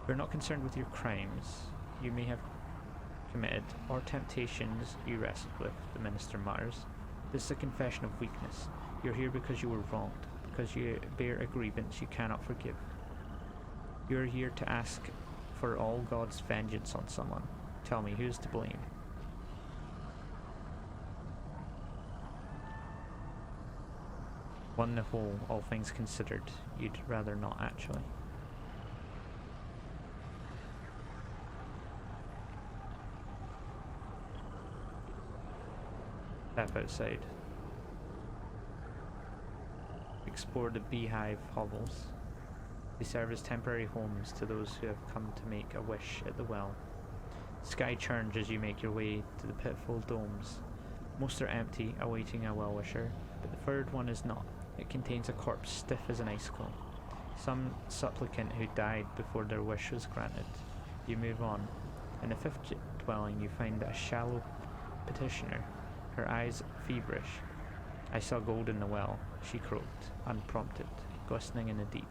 We're not concerned with your crimes you may have committed, or temptations you wrestled with, the minister mutters. This is a confession of weakness. You're here because you were wronged, because you bear a grievance you cannot forgive. You're here to ask for all God's vengeance on someone. Tell me, who's to blame? On the whole, all things considered, you'd rather not actually. Step outside. Explore the beehive hovels. They serve as temporary homes to those who have come to make a wish at the well. Sky churns as you make your way to the pitiful domes. Most are empty, awaiting a well-wisher, but the third one is not. It contains a corpse stiff as an icicle. Some supplicant who died before their wish was granted. You move on. In the fifth dwelling you find a shallow petitioner, her eyes feverish, I saw gold in the well, she croaked, unprompted, glistening in the deep.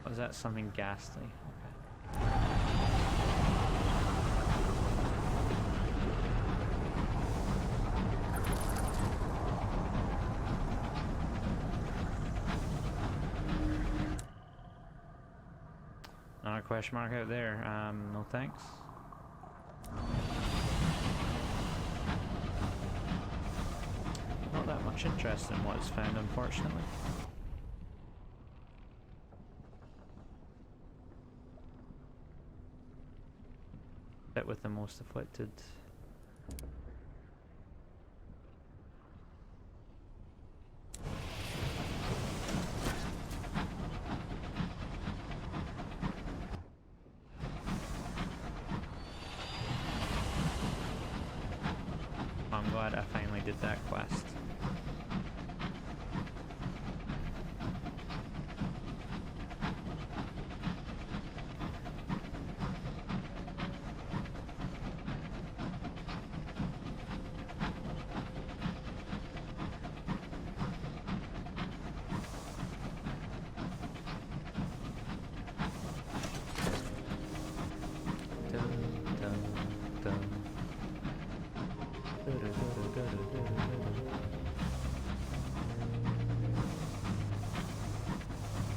Was that something ghastly? Okay. Not a question mark out there. No thanks. Not that much interest in what's found, unfortunately. Bit with the most afflicted. I'm glad I finally did that quest.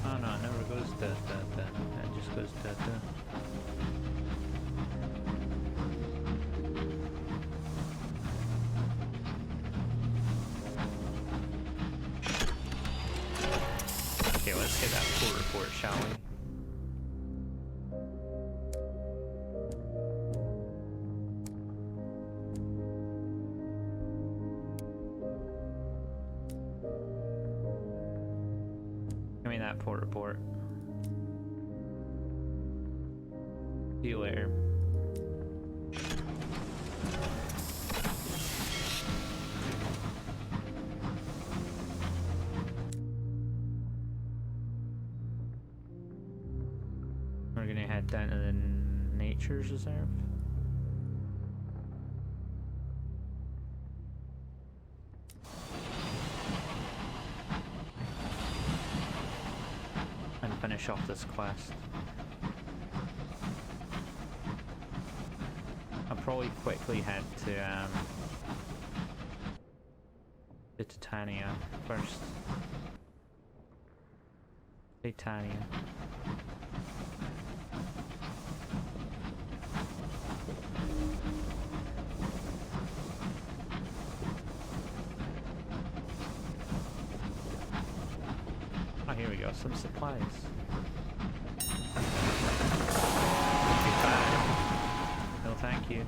Oh no, it never goes da da da. It just goes da da. Okay, let's get that port report, shall we? Give me that port report. See you later. We're gonna head down to the Nature's Reserve. And finish off this quest. I'll probably quickly head to Titania first. Titania. Oh, here we go, some supplies. Goodbye. No, thank you.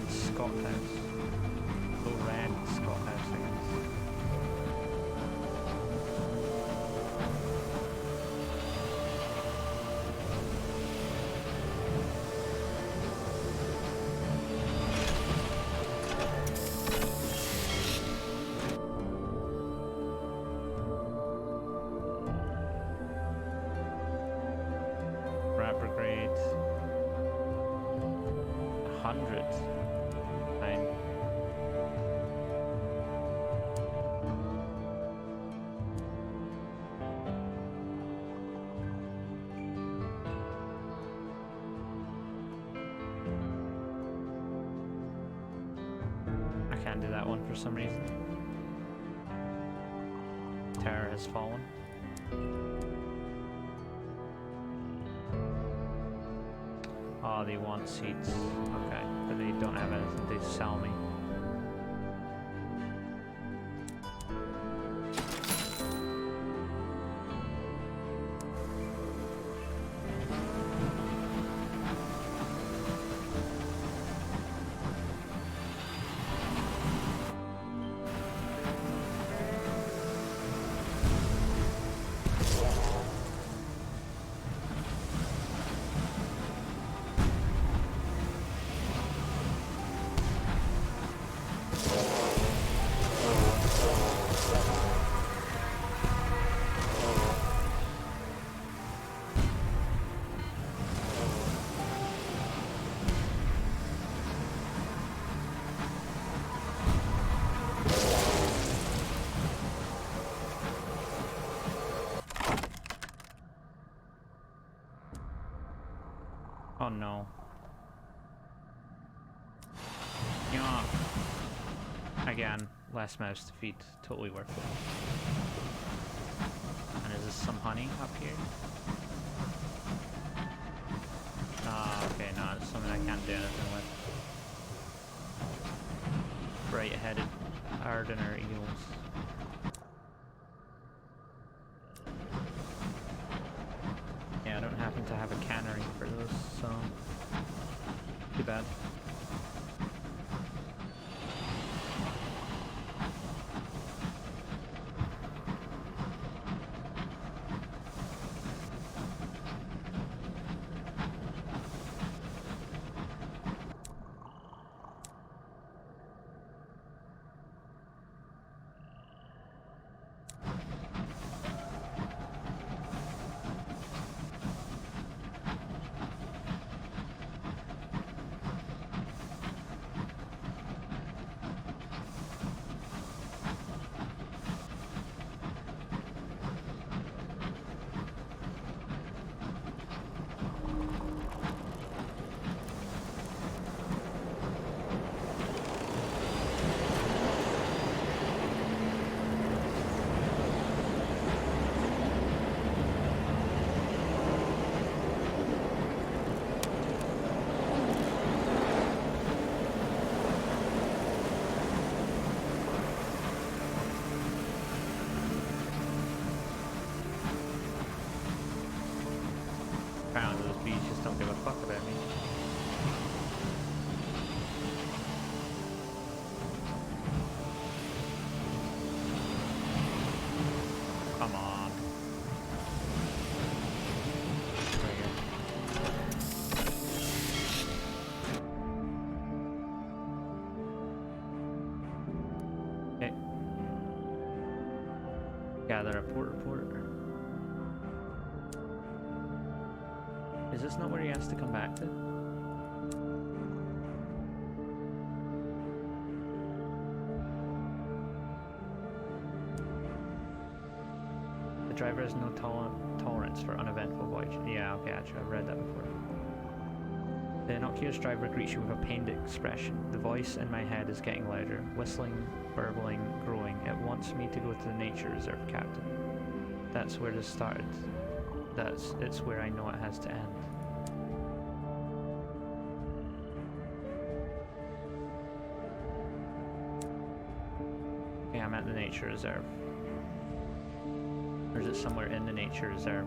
Scott House. Oh, red Scott House, I guess. 100. Fine. I can't do that one for some reason. Terror has fallen. Oh, they want seats. Okay, but they don't have anything to sell me. Oh no. Yeah. Again, less mouse to feed, totally worth it. And is this some honey up here? Ah, okay, no, it's something I can't do anything with. Bright-headed Ardener eagles. Yeah, I don't happen to have a cannery for those, so too bad. Apparently those bees just don't give a fuck about me. Come on. Right here. Okay. Gather a report. Is this not where he has to come back to? The driver has no tolerance for uneventful voyage. Yeah, okay, actually, I've read that before. The innocuous driver greets you with a pained expression. The voice in my head is getting louder, whistling, burbling, growing. It wants me to go to the nature reserve, Captain. That's where this started. It's where I know it has to end. Okay, I'm at the nature reserve. Or is it somewhere in the nature reserve?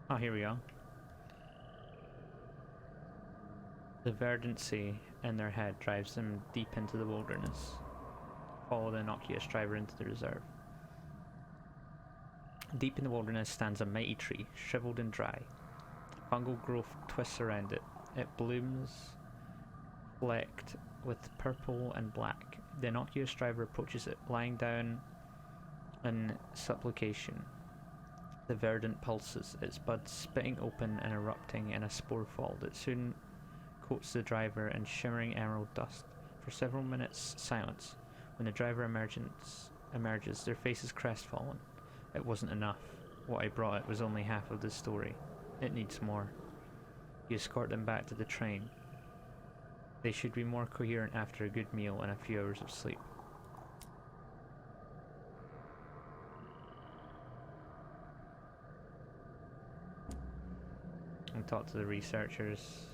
Oh, here we go. The verdancy in their head drives them deep into the wilderness. Follow the innocuous driver into the reserve. Deep in the wilderness stands a mighty tree, shriveled and dry. Fungal growth twists around it. It blooms, flecked with purple and black. The innocuous driver approaches it, lying down in supplication. The verdant pulses, its buds spitting open and erupting in a spore fall that soon coats the driver in shimmering emerald dust. For several minutes, silence. When the driver emerges, their faces crestfallen. It wasn't enough. What I brought it was only half of the story. It needs more. You escort them back to the train. They should be more coherent after a good meal and a few hours of sleep. And talk to the researchers.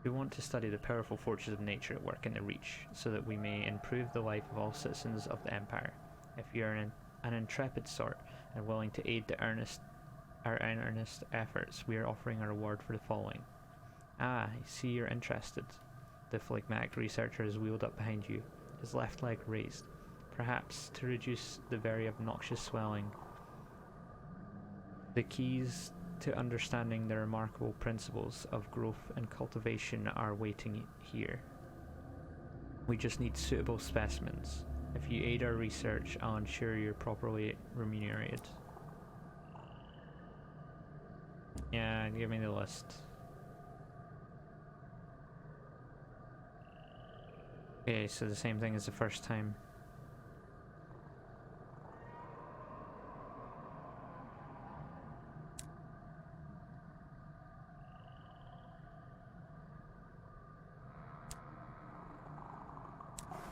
We want to study the powerful forces of nature at work in the Reach, so that we may improve the life of all citizens of the Empire. If you are an intrepid sort and willing to aid our earnest efforts, we are offering a reward for the following. Ah, I see you're interested. The phlegmatic researcher is wheeled up behind you, his left leg raised, perhaps to reduce the very obnoxious swelling. The keys to understanding the remarkable principles of growth and cultivation are waiting here. We just need suitable specimens. If you aid our research, I'll ensure you're properly remunerated. Yeah, give me the list. Okay, so the same thing as the first time.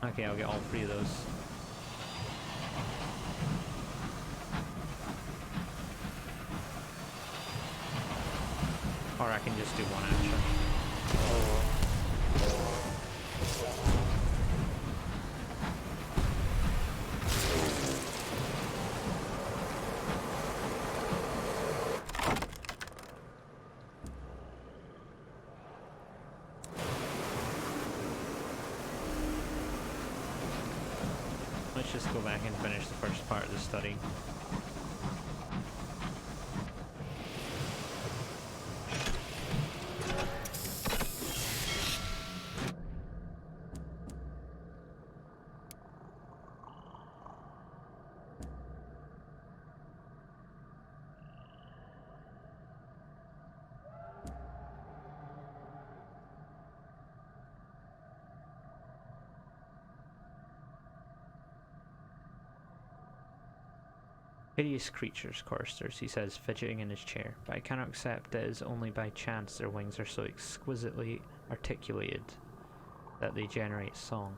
Okay, I'll get all three of those. Or I can just do one actually. Let's just go back and finish the first part of the study. Hideous creatures, choristers, he says, fidgeting in his chair, but I cannot accept that it is only by chance their wings are so exquisitely articulated that they generate song.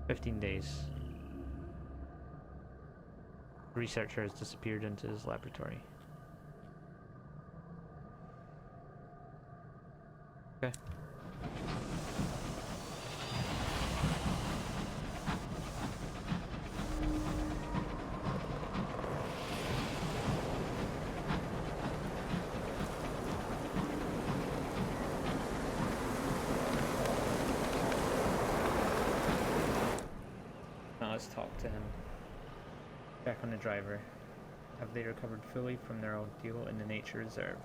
"15 days. The researcher has disappeared into his laboratory. Okay. Now let's talk to him. Check on the driver. Have they recovered fully from their ordeal in the nature reserve?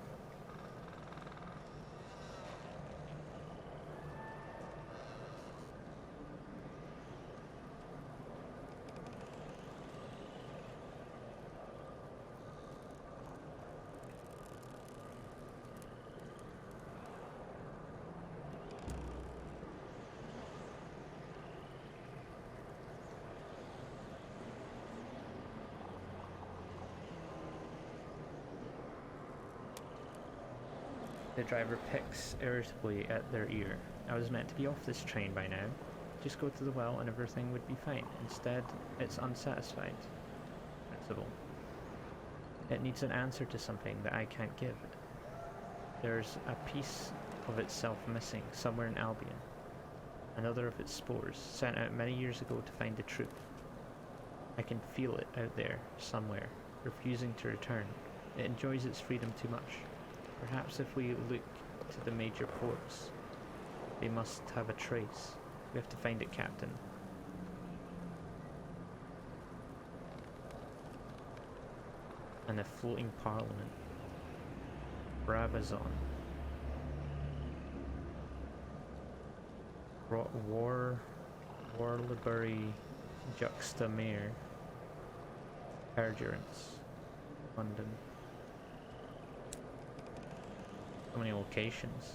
The driver picks irritably at their ear. I was meant to be off this train by now. Just go to the well and everything would be fine. Instead, it's unsatisfied. Principle. It needs an answer to something that I can't give. There's a piece of itself missing somewhere in Albion. Another of its spores, sent out many years ago to find the truth. I can feel it out there, somewhere, refusing to return. It enjoys its freedom too much. Perhaps if we look to the major ports, they must have a trace. We have to find it, Captain. And a floating parliament. Bravazon. Warlebury Juxtamare. Perjurance. London. So many locations.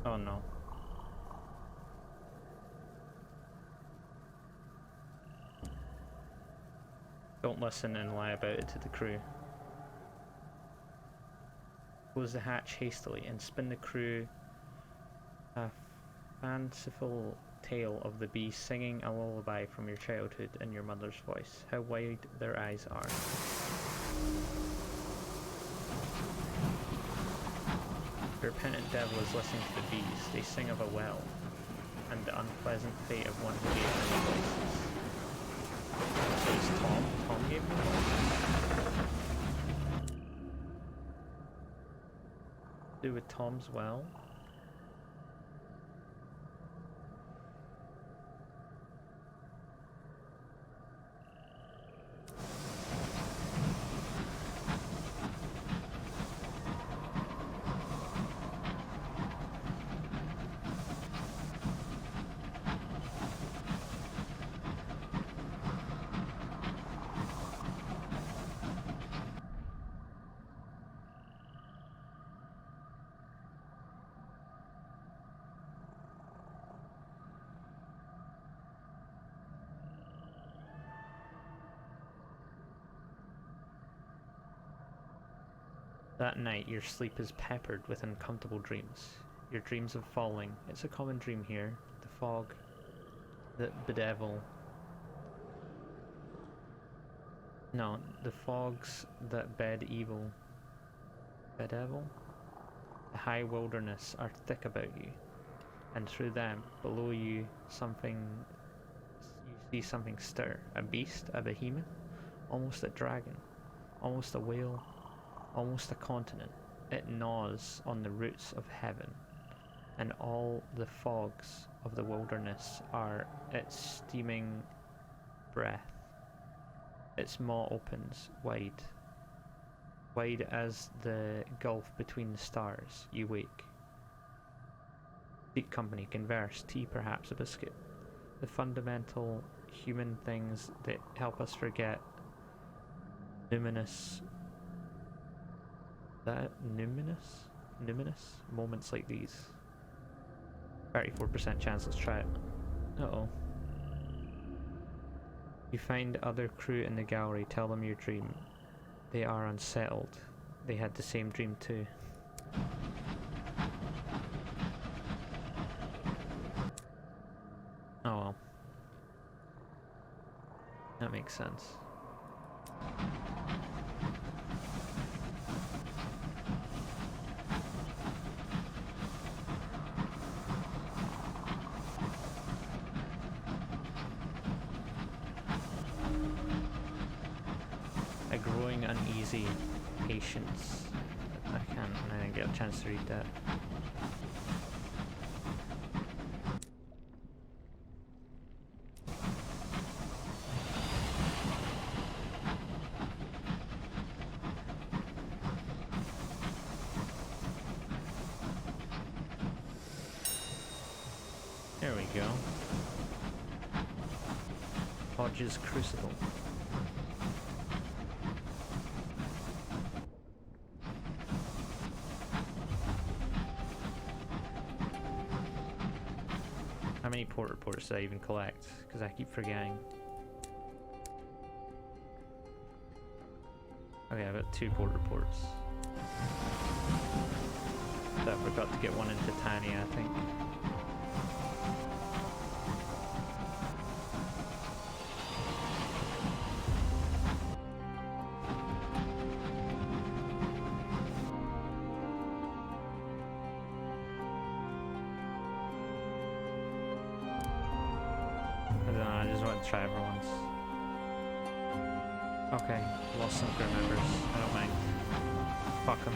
Oh no. Don't listen and lie about it to the crew. Close the hatch hastily and spin the crew a fanciful tale of the bee singing a lullaby from your childhood in your mother's voice. How wide their eyes are. The repentant devil is listening to the bees. They sing of a well, and the unpleasant fate of one who gave many voices. So it's Tom? Tom gave me voices? Do with Tom's well? That night, your sleep is peppered with uncomfortable dreams. Your dreams of falling. It's a common dream here. The fog that bedevil. No, the fogs that bed evil. Bedevil? The high wilderness are thick about you, and through them, below you, you see something stir. A beast, a behemoth, almost a dragon, almost a whale, almost a continent. It gnaws on the roots of heaven, and all the fogs of the wilderness are its steaming breath. Its maw opens wide as the gulf between the stars. You wake. Seek company, converse, tea, perhaps a biscuit. The fundamental human things that help us forget numinous moments like these. 34% chance, let's try it. Uh-oh. You find other crew in the gallery, tell them your dream. They are unsettled. They had the same dream too. Oh well. That makes sense. A growing uneasy patience. I didn't get a chance to read that. There we go. Hodge's Crucible. How many port reports did I even collect? Because I keep forgetting. Okay, I've got 2 port reports. So I forgot to get one in Titania, I think. I don't know, I just want to try everyone's. Okay, lost some crew members. I don't mind. Fuck them.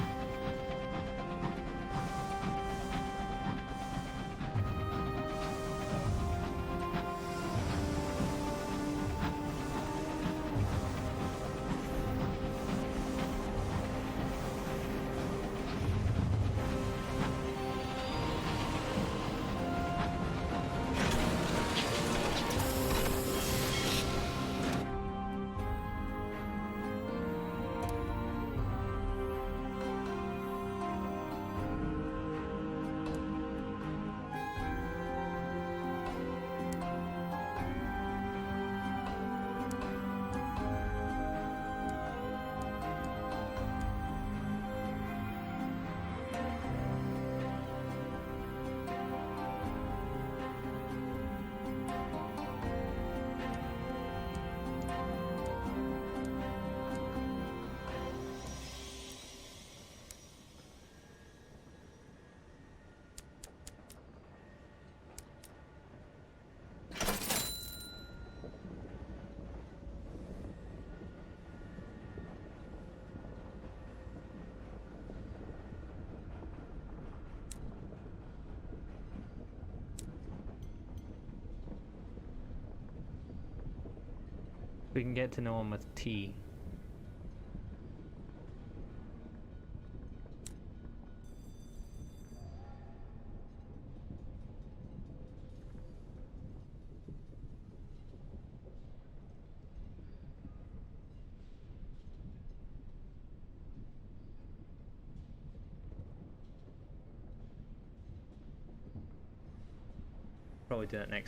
We can get to know him with tea. Probably do that next